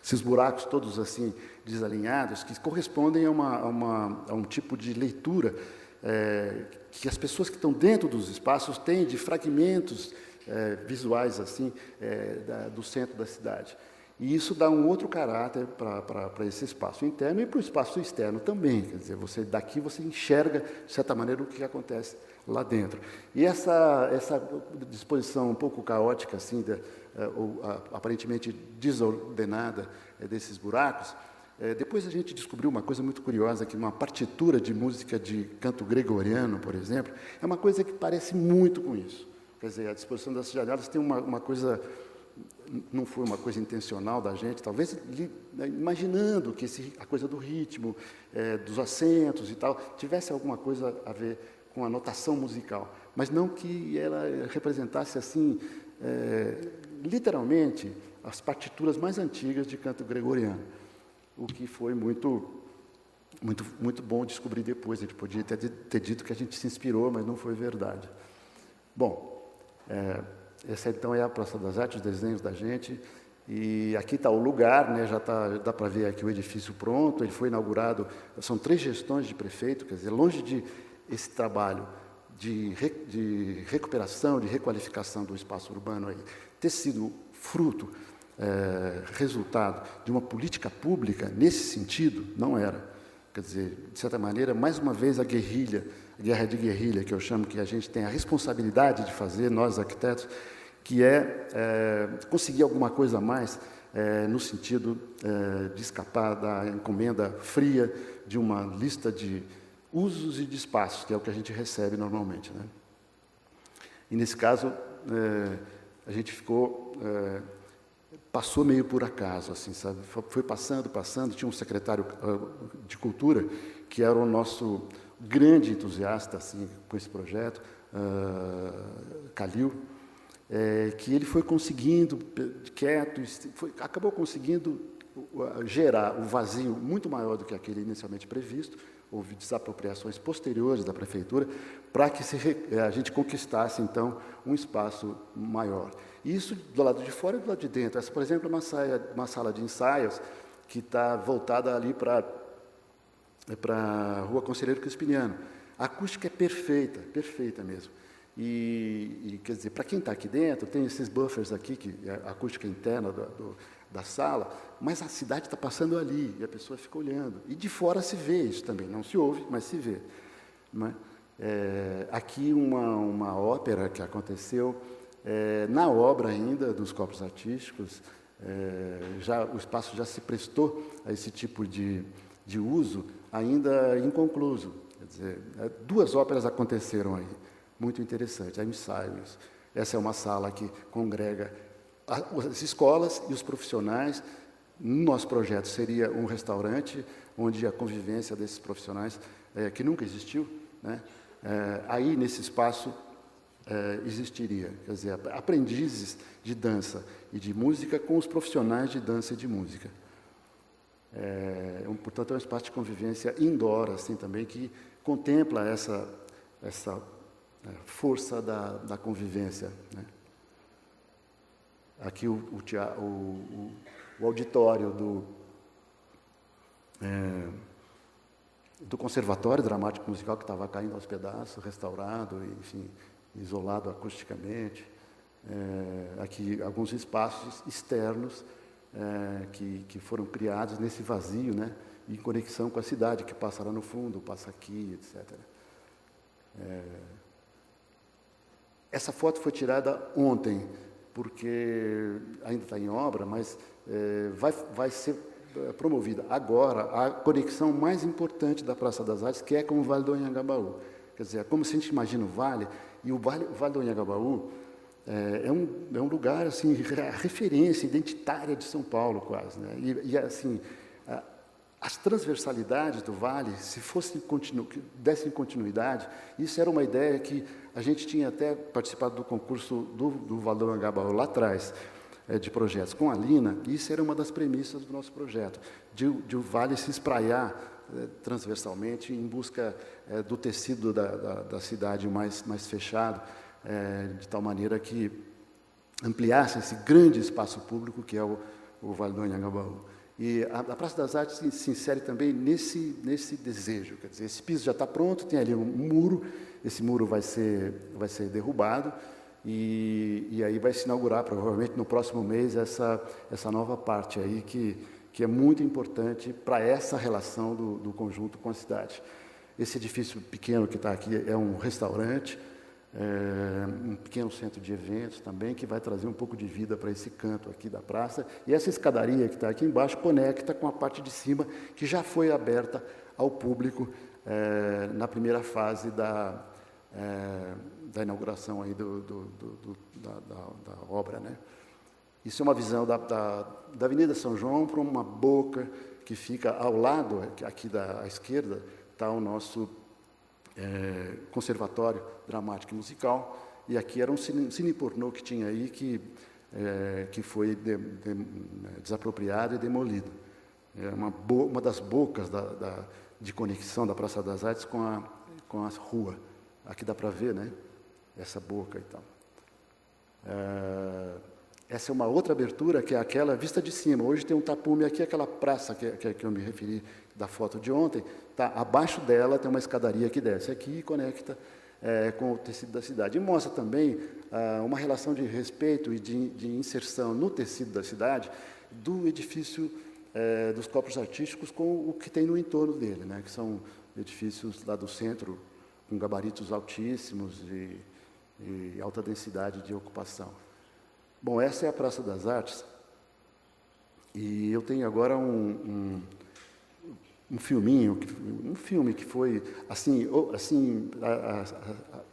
esses buracos todos assim desalinhados, que correspondem a um tipo de leitura que as pessoas que estão dentro dos espaços têm de fragmentos visuais assim do centro da cidade. E isso dá um outro caráter para esse espaço interno e para o espaço externo também. Quer dizer, daqui você enxerga, de certa maneira, o que acontece lá dentro. E essa disposição um pouco caótica, assim, ou aparentemente desordenada desses buracos, depois a gente descobriu uma coisa muito curiosa, que uma partitura de música de canto gregoriano, por exemplo, é uma coisa que parece muito com isso. Quer dizer, a disposição das janelas tem uma coisa... Não foi uma coisa intencional da gente, talvez imaginando que a coisa do ritmo, dos acentos e tal, tivesse alguma coisa a ver com a notação musical, mas não que ela representasse assim, literalmente, as partituras mais antigas de canto gregoriano, o que foi muito, muito, muito bom descobrir depois. A gente podia ter dito que a gente se inspirou, mas não foi verdade. Bom, essa então é a Praça das Artes, os desenhos da gente, e aqui está o lugar, né, dá para ver aqui o edifício pronto, ele foi inaugurado, são 3 gestões de prefeito, quer dizer, longe de esse trabalho de recuperação, de requalificação do espaço urbano aí, ter sido fruto, resultado de uma política pública nesse sentido, não era. Quer dizer, de certa maneira, mais uma vez a guerra de guerrilha, que eu chamo, que a gente tem a responsabilidade de fazer, nós arquitetos, que conseguir alguma coisa a mais no sentido de escapar da encomenda fria de uma lista de usos e de espaços, que é o que a gente recebe normalmente, né? E, nesse caso, a gente passou meio por acaso, assim, sabe? Foi passando, tinha um secretário de Cultura, que era o nosso grande entusiasta assim, com esse projeto, Calil, que ele foi conseguindo, quieto, acabou conseguindo gerar um vazio muito maior do que aquele inicialmente previsto, houve desapropriações posteriores da prefeitura para que a gente conquistasse, então, um espaço maior. Isso do lado de fora e do lado de dentro. Essa, por exemplo, é uma sala de ensaios que está voltada ali para a Rua Conselheiro Crispiniano. A acústica é perfeita, perfeita mesmo. E quer dizer, para quem está aqui dentro, tem esses buffers aqui, que é a acústica interna da sala, mas a cidade está passando ali, e a pessoa fica olhando. E de fora se vê isso também, não se ouve, mas se vê. Não é? Aqui uma ópera que aconteceu, na obra ainda dos corpos artísticos, o espaço já se prestou a esse tipo de uso, ainda inconcluso. Quer dizer, 2 óperas aconteceram aí, muito interessante, há ensaios. Essa é uma sala que congrega as escolas e os profissionais. No nosso projeto seria um restaurante, onde a convivência desses profissionais, que nunca existiu, né? Aí, nesse espaço, existiria, quer dizer, aprendizes de dança e de música com os profissionais de dança e de música. Portanto, é um espaço de convivência indoor, assim, também, que contempla essa força da convivência, né? Aqui o auditório do Conservatório Dramático Musical, que estava caindo aos pedaços, restaurado, enfim, isolado acusticamente. Aqui alguns espaços externos que foram criados nesse vazio, né, em conexão com a cidade, que passa lá no fundo, passa aqui, etc. Essa foto foi tirada ontem, porque ainda está em obra, mas vai ser promovida agora a conexão mais importante da Praça das Artes, que é com o Vale do Anhangabaú. Quer dizer, é como se a gente imagina o Vale, e o Vale do Anhangabaú é um lugar, assim, a referência identitária de São Paulo, quase, né? E assim, as transversalidades do Vale, se dessem continuidade, isso era uma ideia que a gente tinha até participado do concurso do Vale do Anhangabaú lá atrás, de projetos com a Lina, e isso era uma das premissas do nosso projeto, de o Vale se espraiar transversalmente em busca do tecido da cidade mais fechado, de tal maneira que ampliasse esse grande espaço público que é o Vale do Anhangabaú. E a Praça das Artes se insere também nesse desejo, quer dizer, esse piso já está pronto, tem ali um muro, esse muro vai ser derrubado, e aí vai se inaugurar, provavelmente no próximo mês, essa nova parte aí, que é muito importante para essa relação do conjunto com a cidade. Esse edifício pequeno que está aqui é um restaurante, um pequeno centro de eventos também, que vai trazer um pouco de vida para esse canto aqui da praça. E essa escadaria que está aqui embaixo conecta com a parte de cima, que já foi aberta ao público na primeira fase da inauguração aí da obra, né? Isso é uma visão da Avenida São João para uma boca que fica ao lado, aqui à esquerda, está o nosso Conservatório Dramático e Musical, e aqui era um cine pornô que tinha aí, que foi desapropriado e demolido. É uma das bocas de conexão da Praça das Artes com a rua. Aqui dá para ver, né? Essa boca e tal. Essa é uma outra abertura, que é aquela vista de cima. Hoje tem um tapume aqui, aquela praça que eu me referi da foto de ontem, tá, abaixo dela tem uma escadaria que desce aqui e conecta com o tecido da cidade. E mostra também uma relação de respeito e de inserção no tecido da cidade do edifício dos corpos artísticos com o que tem no entorno dele, né, que são edifícios lá do centro, com gabaritos altíssimos e alta densidade de ocupação. Bom, essa é a Praça das Artes, e eu tenho agora um filme que foi, assim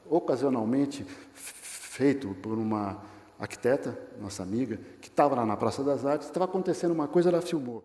ocasionalmente feito por uma arquiteta, nossa amiga, que estava lá na Praça das Artes, estava acontecendo uma coisa, ela filmou.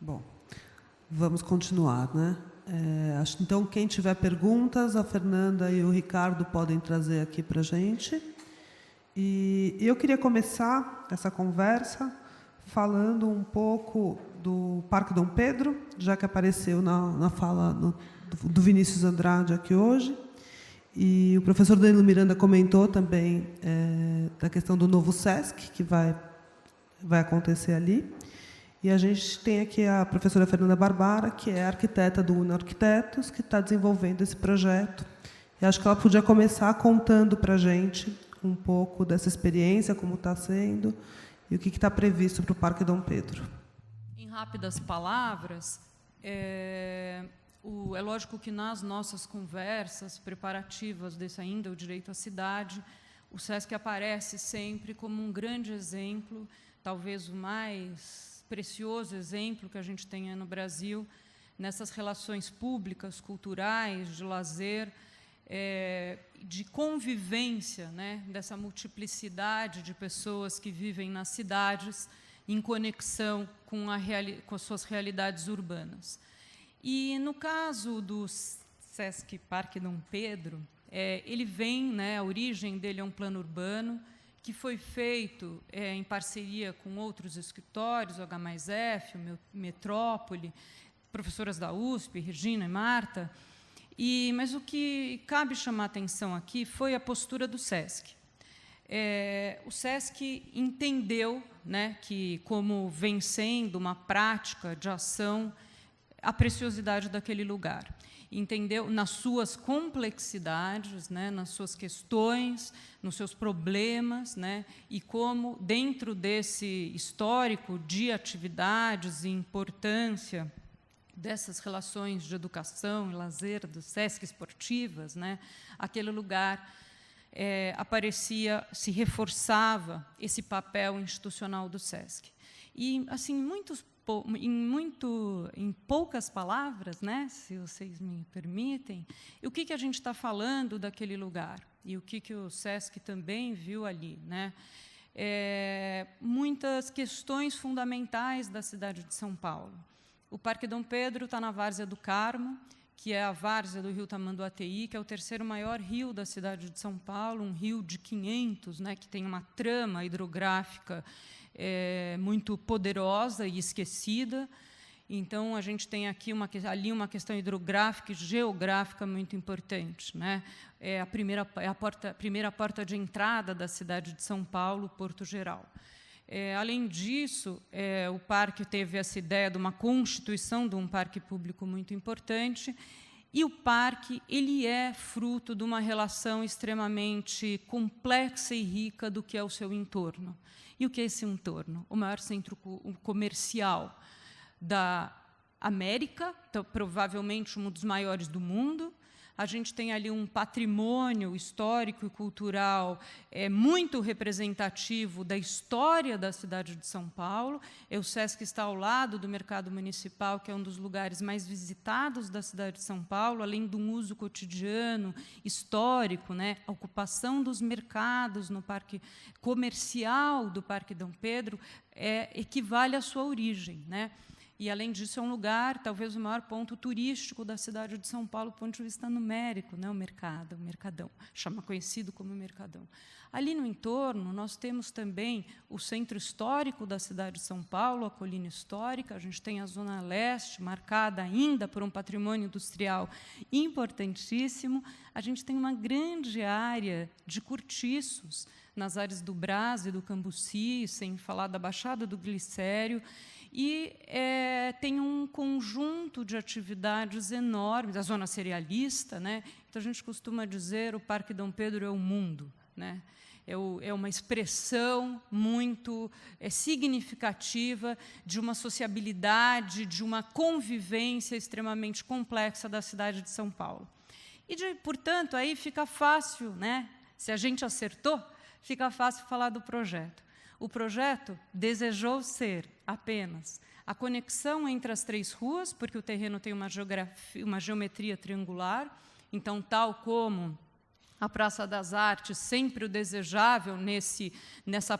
Bom, vamos continuar, né? Então, quem tiver perguntas, a Fernanda e o Ricardo podem trazer aqui para a gente. E eu queria começar essa conversa falando um pouco do Parque Dom Pedro, já que apareceu na fala do Vinícius Andrade aqui hoje. E o professor Danilo Miranda comentou também da questão do novo SESC, que vai acontecer ali. E a gente tem aqui a professora Fernanda Barbara, que é arquiteta do UNA Arquitetos, que está desenvolvendo esse projeto. E acho que ela podia começar contando para a gente um pouco dessa experiência, como está sendo, e o que está previsto para o Parque Dom Pedro. Em rápidas palavras, é lógico que nas nossas conversas preparativas desse ainda o direito à cidade, o SESC aparece sempre como um grande exemplo, talvez o mais precioso exemplo que a gente tenha no Brasil, nessas relações públicas, culturais, de lazer, de convivência, né, dessa multiplicidade de pessoas que vivem nas cidades em conexão com as suas realidades urbanas. E, no caso do SESC Parque Dom Pedro, ele vem, né, a origem dele é um plano urbano, que foi feito em parceria com outros escritórios, o H+F, o Metrópole, professoras da USP, Regina e Marta. Mas o que cabe chamar a atenção aqui foi a postura do SESC. O SESC entendeu, né, que, como vem sendo uma prática de ação, a preciosidade daquele lugar. Entendeu nas suas complexidades, né, nas suas questões, nos seus problemas, né, e como, dentro desse histórico de atividades e importância dessas relações de educação e lazer, do SESC esportivas, né, aquele lugar se reforçava esse papel institucional do SESC. E, assim, em poucas palavras, né, se vocês me permitem, o que a gente está falando daquele lugar e o que o SESC também viu ali, né? Muitas questões fundamentais da cidade de São Paulo. O Parque Dom Pedro está na Várzea do Carmo, que é a várzea do rio Tamanduateí, que é o terceiro maior rio da cidade de São Paulo, um rio de 500, né, que tem uma trama hidrográfica muito poderosa e esquecida. Então, a gente tem aqui ali uma questão hidrográfica e geográfica muito importante, né? É a primeira porta de entrada da cidade de São Paulo, Porto Geral. Além disso, o parque teve essa ideia de uma constituição de um parque público muito importante, e o parque ele é fruto de uma relação extremamente complexa e rica do que é o seu entorno. E o que é esse entorno? O maior centro comercial da América, então, provavelmente um dos maiores do mundo. A gente tem ali um patrimônio histórico e cultural muito representativo da história da cidade de São Paulo. O SESC está ao lado do Mercado Municipal, que é um dos lugares mais visitados da cidade de São Paulo, além de um uso cotidiano, histórico, né? A ocupação dos mercados no parque comercial do Parque Dom Pedro equivale à sua origem, né? E, além disso, é um lugar, talvez o maior ponto turístico da cidade de São Paulo, do ponto de vista numérico, né? O Mercadão, conhecido como Mercadão. Ali no entorno, nós temos também o centro histórico da cidade de São Paulo, a Colina Histórica. A gente tem a Zona Leste, marcada ainda por um patrimônio industrial importantíssimo. A gente tem uma grande área de cortiços nas áreas do Brás e do Cambuci, sem falar da Baixada do Glicério. E tem um conjunto de atividades enormes, a zona cerealista, né? Então, a gente costuma dizer o Parque Dom Pedro é o mundo, né? É uma expressão muito significativa de uma sociabilidade, de uma convivência extremamente complexa da cidade de São Paulo. E, portanto, aí fica fácil, né? Se a gente acertou, fica fácil falar do projeto. O projeto desejou ser apenas a conexão entre as 3 ruas, porque o terreno tem uma geometria triangular, então, tal como a Praça das Artes, sempre o desejável nessa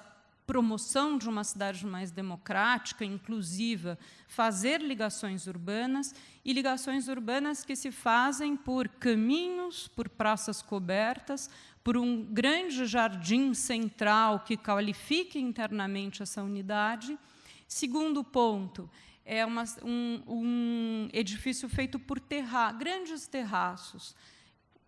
promoção de uma cidade mais democrática, inclusiva, fazer ligações urbanas, e ligações urbanas que se fazem por caminhos, por praças cobertas, por um grande jardim central que qualifique internamente essa unidade. Segundo ponto, é um edifício feito por grandes terraços.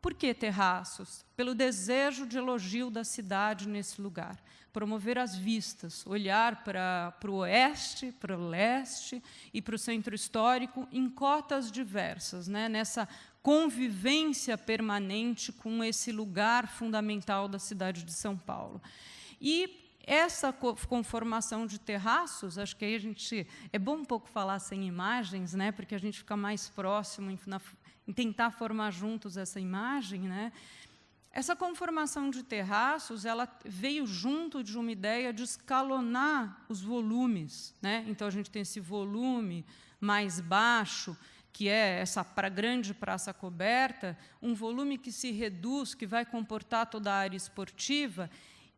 Por que terraços? Pelo desejo de elogio da cidade nesse lugar. Promover as vistas, olhar para o oeste, para o leste e para o centro histórico em cotas diversas, né? Nessa convivência permanente com esse lugar fundamental da cidade de São Paulo. E essa conformação de terraços, acho que aí é bom um pouco falar sem imagens, né? Porque a gente fica mais próximo em tentar formar juntos essa imagem, né? Essa conformação de terraços, ela veio junto de uma ideia de escalonar os volumes, né? Então, a gente tem esse volume mais baixo, que é essa grande praça coberta, um volume que se reduz, que vai comportar toda a área esportiva,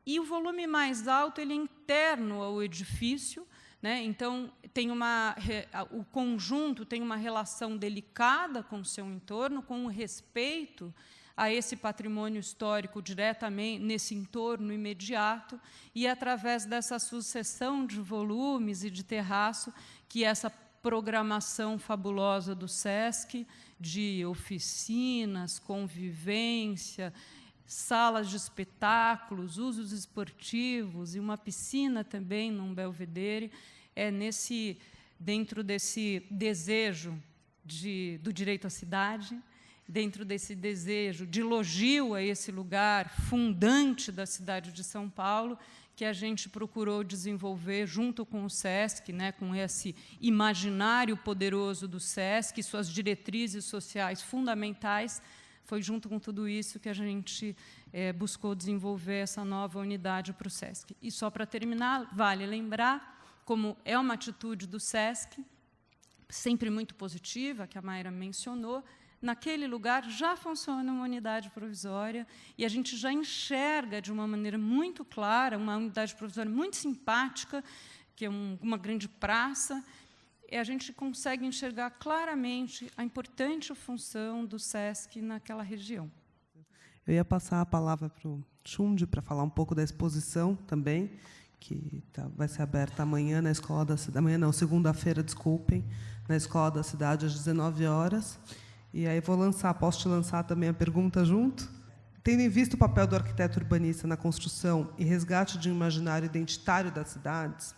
e o volume mais alto ele é interno ao edifício, né? Então, o conjunto tem uma relação delicada com o seu entorno, com o respeito a esse patrimônio histórico diretamente nesse entorno imediato, e é através dessa sucessão de volumes e de terraço que essa programação fabulosa do SESC, de oficinas, convivência, salas de espetáculos, usos esportivos e uma piscina também num belvedere, dentro desse desejo do direito à cidade, dentro desse desejo de elogio a esse lugar fundante da cidade de São Paulo, que a gente procurou desenvolver junto com o SESC, né, com esse imaginário poderoso do SESC, suas diretrizes sociais fundamentais. Foi junto com tudo isso que a gente buscou desenvolver essa nova unidade para o SESC. E só para terminar, vale lembrar como é uma atitude do SESC, sempre muito positiva, que a Mayra mencionou. Naquele lugar já funciona uma unidade provisória e a gente já enxerga de uma maneira muito clara uma unidade provisória muito simpática, que é uma grande praça, e a gente consegue enxergar claramente a importante função do SESC naquela região. Eu ia passar a palavra para o Xundi para falar um pouco da exposição também, que vai ser aberta amanhã na Escola da Cidade, segunda-feira, desculpem, na Escola da Cidade, às 19 horas. E aí posso te lançar também a pergunta junto. Tendo em vista o papel do arquiteto urbanista na construção e resgate de um imaginário identitário das cidades,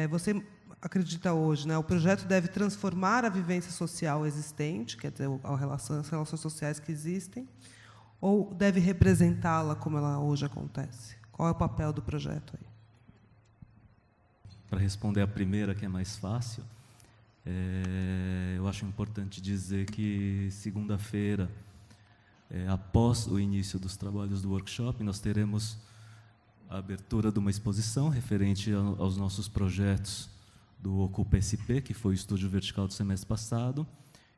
você acredita hoje, né, o projeto deve transformar a vivência social existente, quer dizer, as relações sociais que existem, ou deve representá-la como ela hoje acontece? Qual é o papel do projeto aí? Para responder a primeira, que é mais fácil, eu acho importante dizer que segunda-feira, após o início dos trabalhos do workshop, nós teremos a abertura de uma exposição referente aos nossos projetos do Ocupa SP, que foi o estúdio vertical do semestre passado,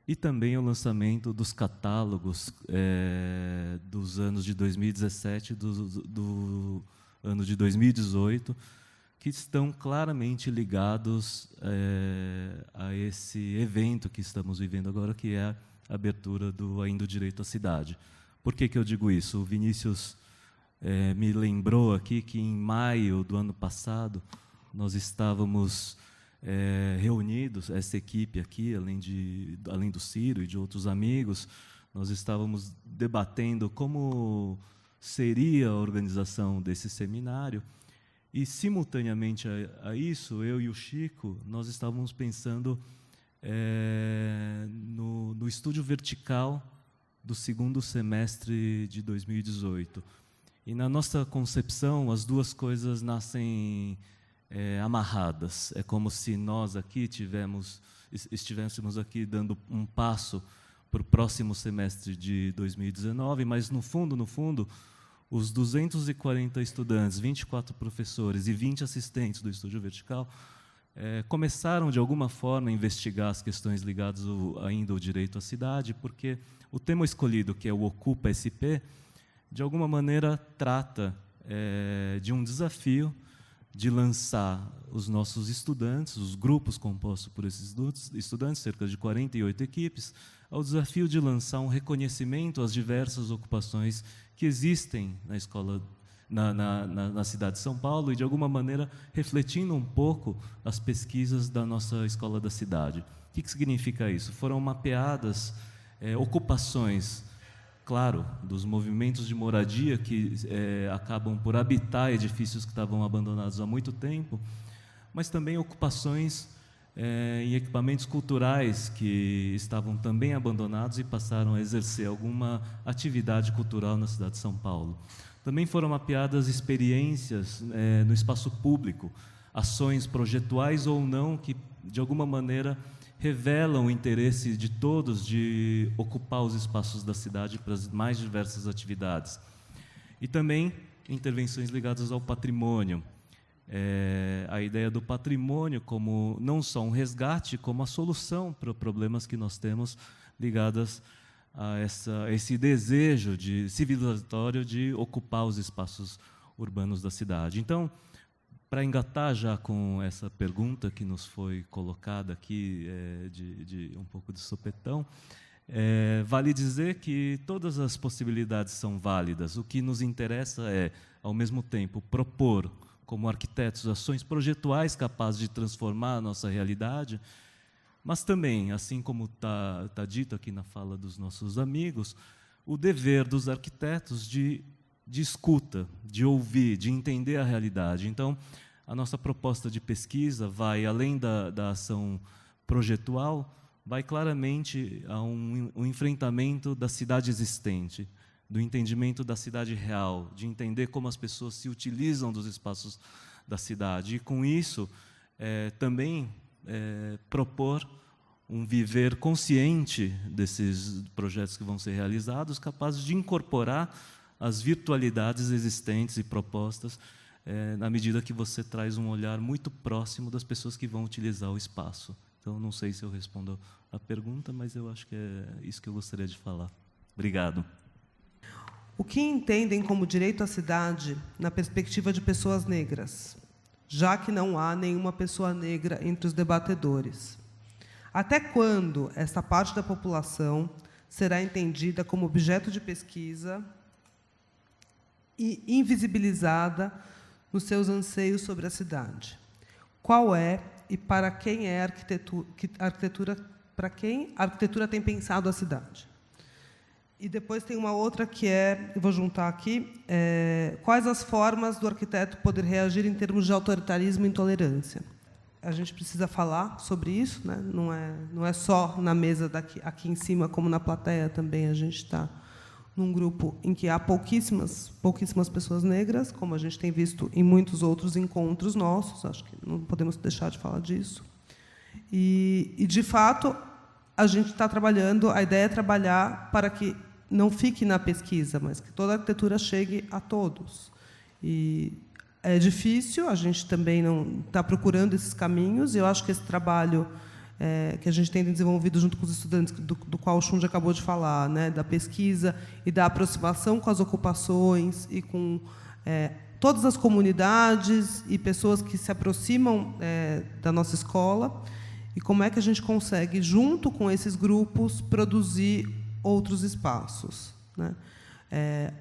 e também o lançamento dos catálogos dos anos de 2017 e do ano de 2018, que estão claramente ligados a esse evento que estamos vivendo agora, que é a abertura do Ainda o Direito à Cidade. Por que eu digo isso? O Vinícius me lembrou aqui que, em maio do ano passado, nós estávamos reunidos, essa equipe aqui, além do Ciro e de outros amigos, nós estávamos debatendo como seria a organização desse seminário. E, simultaneamente a isso, eu e o Chico, nós estávamos pensando no estúdio vertical do segundo semestre de 2018. E, na nossa concepção, as duas coisas nascem amarradas. É como se nós aqui estivéssemos aqui dando um passo para o próximo semestre de 2019, mas, no fundo, os 240 estudantes, 24 professores e 20 assistentes do Estúdio Vertical começaram, de alguma forma, a investigar as questões ligadas ainda ao direito à cidade, porque o tema escolhido, que é o Ocupa SP, de alguma maneira trata de um desafio de lançar os nossos estudantes, os grupos compostos por esses estudantes, cerca de 48 equipes, ao desafio de lançar um reconhecimento às diversas ocupações que existem na escola, na cidade de São Paulo, e, de alguma maneira, refletindo um pouco as pesquisas da nossa escola da cidade. O que significa isso? Foram mapeadas ocupações, claro, dos movimentos de moradia que acabam por habitar edifícios que estavam abandonados há muito tempo, mas também ocupações em equipamentos culturais que estavam também abandonados e passaram a exercer alguma atividade cultural na cidade de São Paulo. Também foram mapeadas experiências no espaço público, ações projetuais ou não, que, de alguma maneira, revelam o interesse de todos de ocupar os espaços da cidade para as mais diversas atividades. E também intervenções ligadas ao patrimônio. A ideia do patrimônio como não só um resgate, como a solução para problemas que nós temos ligadas a esse desejo civilizatório de ocupar os espaços urbanos da cidade. Então, para engatar já com essa pergunta que nos foi colocada aqui, de um pouco de sopetão, vale dizer que todas as possibilidades são válidas. O que nos interessa é, ao mesmo tempo, propor, como arquitetos, ações projetuais capazes de transformar a nossa realidade, mas também, assim como está dito aqui na fala dos nossos amigos, o dever dos arquitetos de escuta, de ouvir, de entender a realidade. Então, a nossa proposta de pesquisa vai, além da ação projetual, vai claramente a um enfrentamento da cidade existente, do entendimento da cidade real, de entender como as pessoas se utilizam dos espaços da cidade. E, com isso, também propor um viver consciente desses projetos que vão ser realizados, capazes de incorporar as virtualidades existentes e propostas, na medida que você traz um olhar muito próximo das pessoas que vão utilizar o espaço. Então, não sei se eu respondo a pergunta, mas eu acho que é isso que eu gostaria de falar. Obrigado. O que entendem como direito à cidade na perspectiva de pessoas negras, já que não há nenhuma pessoa negra entre os debatedores? Até quando esta parte da população será entendida como objeto de pesquisa e invisibilizada nos seus anseios sobre a cidade? Qual é e para quem é a arquitetura, para quem a arquitetura tem pensado a cidade? E depois tem uma outra que eu vou juntar aqui, quais as formas do arquiteto poder reagir em termos de autoritarismo e intolerância? A gente precisa falar sobre isso, né? Não é só na mesa aqui em cima, como na plateia também. A gente está num grupo em que há pouquíssimas pessoas negras, como a gente tem visto em muitos outros encontros nossos. Acho que não podemos deixar de falar disso. E de fato, a gente está trabalhando, a ideia é trabalhar para que não fique na pesquisa, mas que toda a arquitetura chegue a todos. E é difícil, a gente também não está procurando esses caminhos, e eu acho que esse trabalho que a gente tem desenvolvido junto com os estudantes, do qual o Xundia acabou de falar, né, da pesquisa e da aproximação com as ocupações e com todas as comunidades e pessoas que se aproximam da nossa escola, e como é que a gente consegue, junto com esses grupos, produzir outros espaços, né?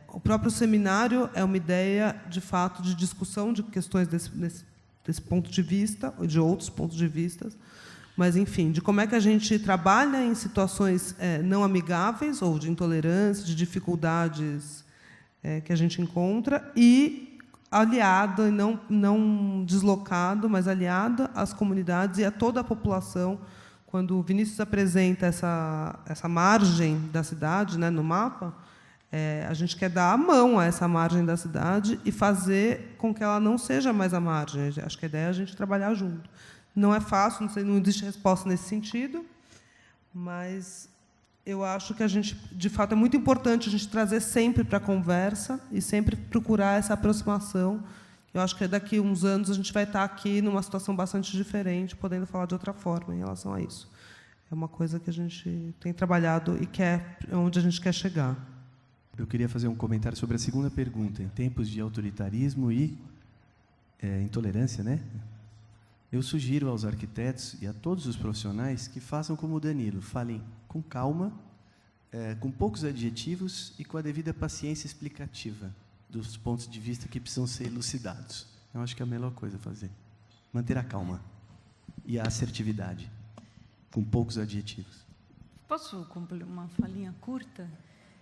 O próprio seminário é uma ideia, de fato, de discussão de questões desse ponto de vista, ou de outros pontos de vista, mas, enfim, de como é que a gente trabalha em situações não amigáveis, ou de intolerância, de dificuldades que a gente encontra, e aliado, e não deslocado, mas aliado às comunidades e a toda a população. Quando o Vinícius apresenta essa margem da cidade, né, no mapa, a gente quer dar a mão a essa margem da cidade e fazer com que ela não seja mais a margem. Acho que a ideia é a gente trabalhar junto. Não é fácil, não existe resposta nesse sentido, mas eu acho que de fato, é muito importante a gente trazer sempre para a conversa e sempre procurar essa aproximação. Eu acho que daqui a uns anos a gente vai estar aqui numa situação bastante diferente, podendo falar de outra forma em relação a isso. É uma coisa que a gente tem trabalhado e onde a gente quer chegar. Eu queria fazer um comentário sobre a segunda pergunta. Em tempos de autoritarismo e intolerância, né? Eu sugiro aos arquitetos e a todos os profissionais que façam como o Danilo, falem com calma, com poucos adjetivos e com a devida paciência explicativa dos pontos de vista que precisam ser elucidados. Eu acho que é a melhor coisa a fazer. Manter a calma e a assertividade, com poucos adjetivos. Posso concluir uma falinha curta?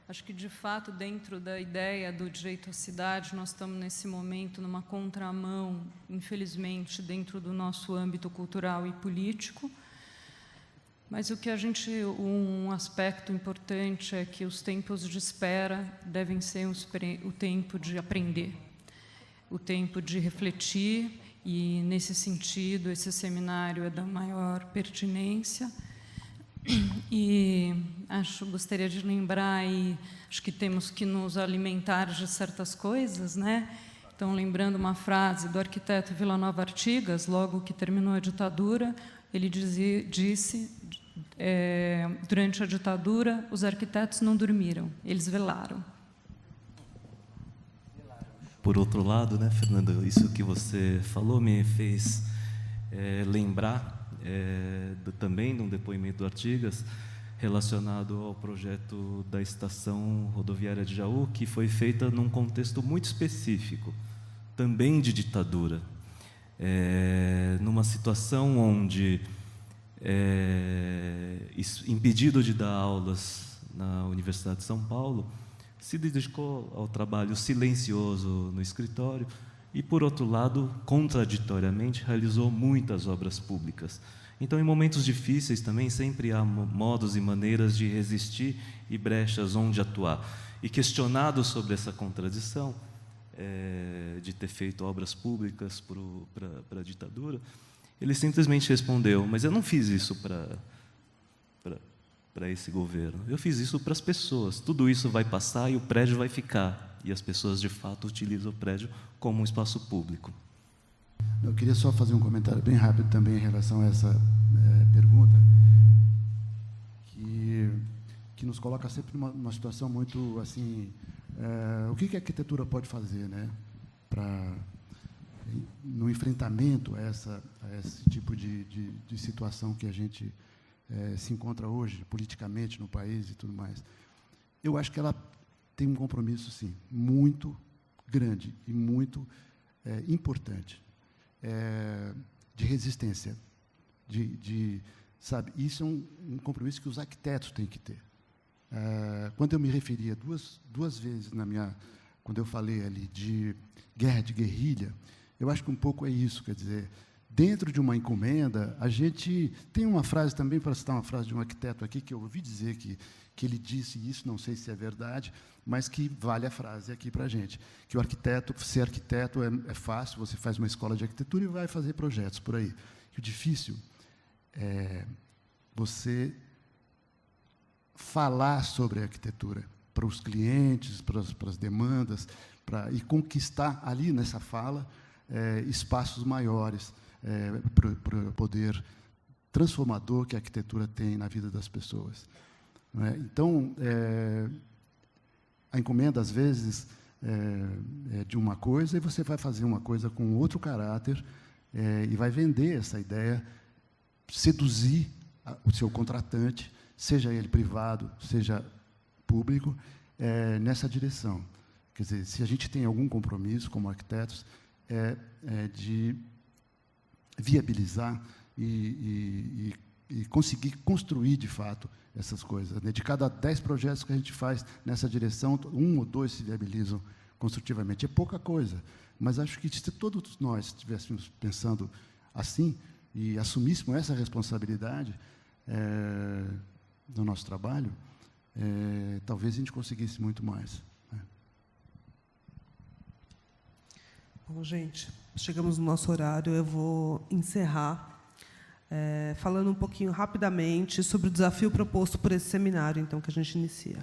Acho que, de fato, dentro da ideia do direito à cidade, nós estamos, nesse momento, numa contramão, infelizmente, dentro do nosso âmbito cultural e político. Mas um aspecto importante é que os tempos de espera devem ser o tempo de aprender, o tempo de refletir, e, nesse sentido, esse seminário é da maior pertinência. E gostaria de lembrar, e acho que temos que nos alimentar de certas coisas, né? Então, lembrando uma frase do arquiteto Vila Nova Artigas, logo que terminou a ditadura, ele disse, durante a ditadura, os arquitetos não dormiram, eles velaram. Por outro lado, né, Fernanda, isso que você falou me fez lembrar também de um depoimento do Artigas relacionado ao projeto da estação rodoviária de Jaú, que foi feita num contexto muito específico, também de ditadura, numa situação onde, impedido de dar aulas na Universidade de São Paulo, se dedicou ao trabalho silencioso no escritório e, por outro lado, contraditoriamente, realizou muitas obras públicas. Então, em momentos difíceis também, sempre há modos e maneiras de resistir e brechas onde atuar. E, questionado sobre essa contradição de ter feito obras públicas para a ditadura, ele simplesmente respondeu: mas eu não fiz isso para esse governo, eu fiz isso para as pessoas. Tudo isso vai passar e o prédio vai ficar. E as pessoas, de fato, utilizam o prédio como um espaço público. Eu queria só fazer um comentário bem rápido também em relação a essa pergunta, que nos coloca sempre numa situação muito assim, o que a arquitetura pode fazer, né, no enfrentamento a esse tipo de situação que a gente se encontra hoje, politicamente, no país e tudo mais. Eu acho que ela tem um compromisso, sim, muito grande e muito importante, de resistência, sabe, isso é um compromisso que os arquitetos têm que ter. Quando eu me referia duas vezes quando eu falei ali de guerra de guerrilha, eu acho que um pouco é isso, quer dizer, dentro de uma encomenda, a gente tem uma frase também, para citar uma frase de um arquiteto aqui, que eu ouvi dizer que ele disse isso, não sei se é verdade, mas que vale a frase aqui para a gente, que o arquiteto, ser arquiteto é fácil, você faz uma escola de arquitetura e vai fazer projetos por aí. O difícil é você falar sobre a arquitetura para os clientes, para as demandas, e conquistar ali nessa fala espaços maiores, para o poder transformador que a arquitetura tem na vida das pessoas. Não é? Então, a encomenda, às vezes, de uma coisa e você vai fazer uma coisa com outro caráter e vai vender essa ideia, seduzir o seu contratante, seja ele privado, seja público, nessa direção. Quer dizer, se a gente tem algum compromisso como arquitetos, de viabilizar e conseguir construir, de fato, essas coisas. De cada 10 projetos que a gente faz nessa direção, 1 ou 2 se viabilizam construtivamente. É pouca coisa, mas acho que se todos nós estivéssemos pensando assim e assumíssemos essa responsabilidade no nosso trabalho, talvez a gente conseguisse muito mais. Bom, gente, chegamos no nosso horário, eu vou encerrar falando um pouquinho rapidamente sobre o desafio proposto por esse seminário, então, que a gente inicia.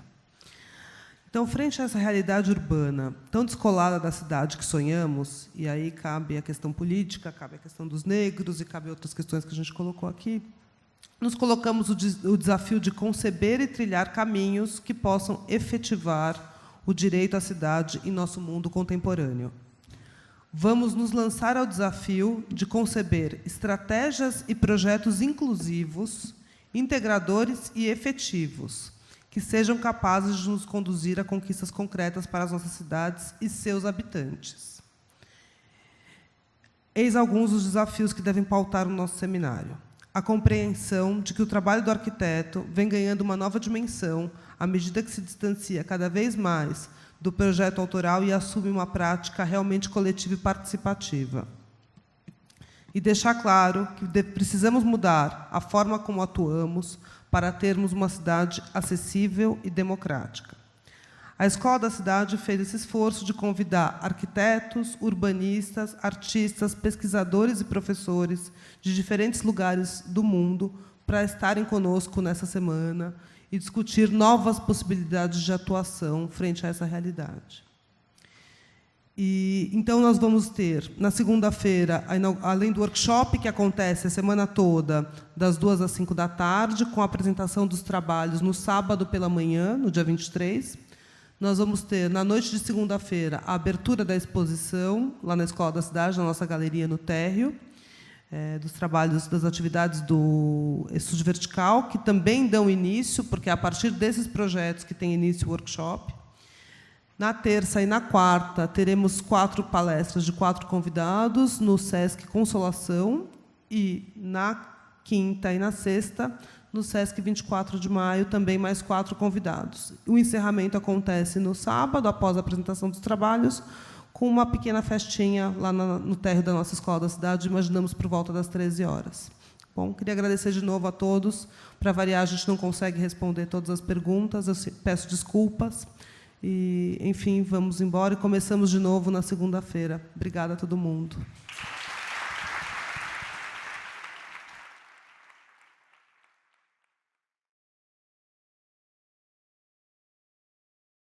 Então, frente a essa realidade urbana tão descolada da cidade que sonhamos, e aí cabe a questão política, cabe a questão dos negros e cabe outras questões que a gente colocou aqui, nos colocamos o desafio de conceber e trilhar caminhos que possam efetivar o direito à cidade em nosso mundo contemporâneo. Vamos nos lançar ao desafio de conceber estratégias e projetos inclusivos, integradores e efetivos, que sejam capazes de nos conduzir a conquistas concretas para as nossas cidades e seus habitantes. Eis alguns dos desafios que devem pautar o nosso seminário. A compreensão de que o trabalho do arquiteto vem ganhando uma nova dimensão à medida que se distancia cada vez mais do projeto autoral e assume uma prática realmente coletiva e participativa. E deixar claro que precisamos mudar a forma como atuamos para termos uma cidade acessível e democrática. A Escola da Cidade fez esse esforço de convidar arquitetos, urbanistas, artistas, pesquisadores e professores de diferentes lugares do mundo para estarem conosco nessa semana e discutir novas possibilidades de atuação frente a essa realidade. Então, nós vamos ter, na segunda-feira, além do workshop, que acontece a semana toda, das 2 às 5 da tarde, com a apresentação dos trabalhos no sábado pela manhã, no dia 23, nós vamos ter, na noite de segunda-feira, a abertura da exposição, lá na Escola da Cidade, na nossa galeria no térreo, dos trabalhos, das atividades do Estúdio Vertical, que também dão início, porque é a partir desses projetos que tem início o workshop. Na terça e na quarta, teremos 4 palestras de 4 convidados no Sesc Consolação, e na quinta e na sexta, no Sesc 24 de maio, também mais 4 convidados. O encerramento acontece no sábado, após a apresentação dos trabalhos, com uma pequena festinha lá no térreo da nossa Escola da Cidade, imaginamos por volta das 13 horas. Bom, queria agradecer de novo a todos. Para variar, a gente não consegue responder todas as perguntas, eu peço desculpas. E, enfim, vamos embora e começamos de novo na segunda-feira. Obrigada a todo mundo.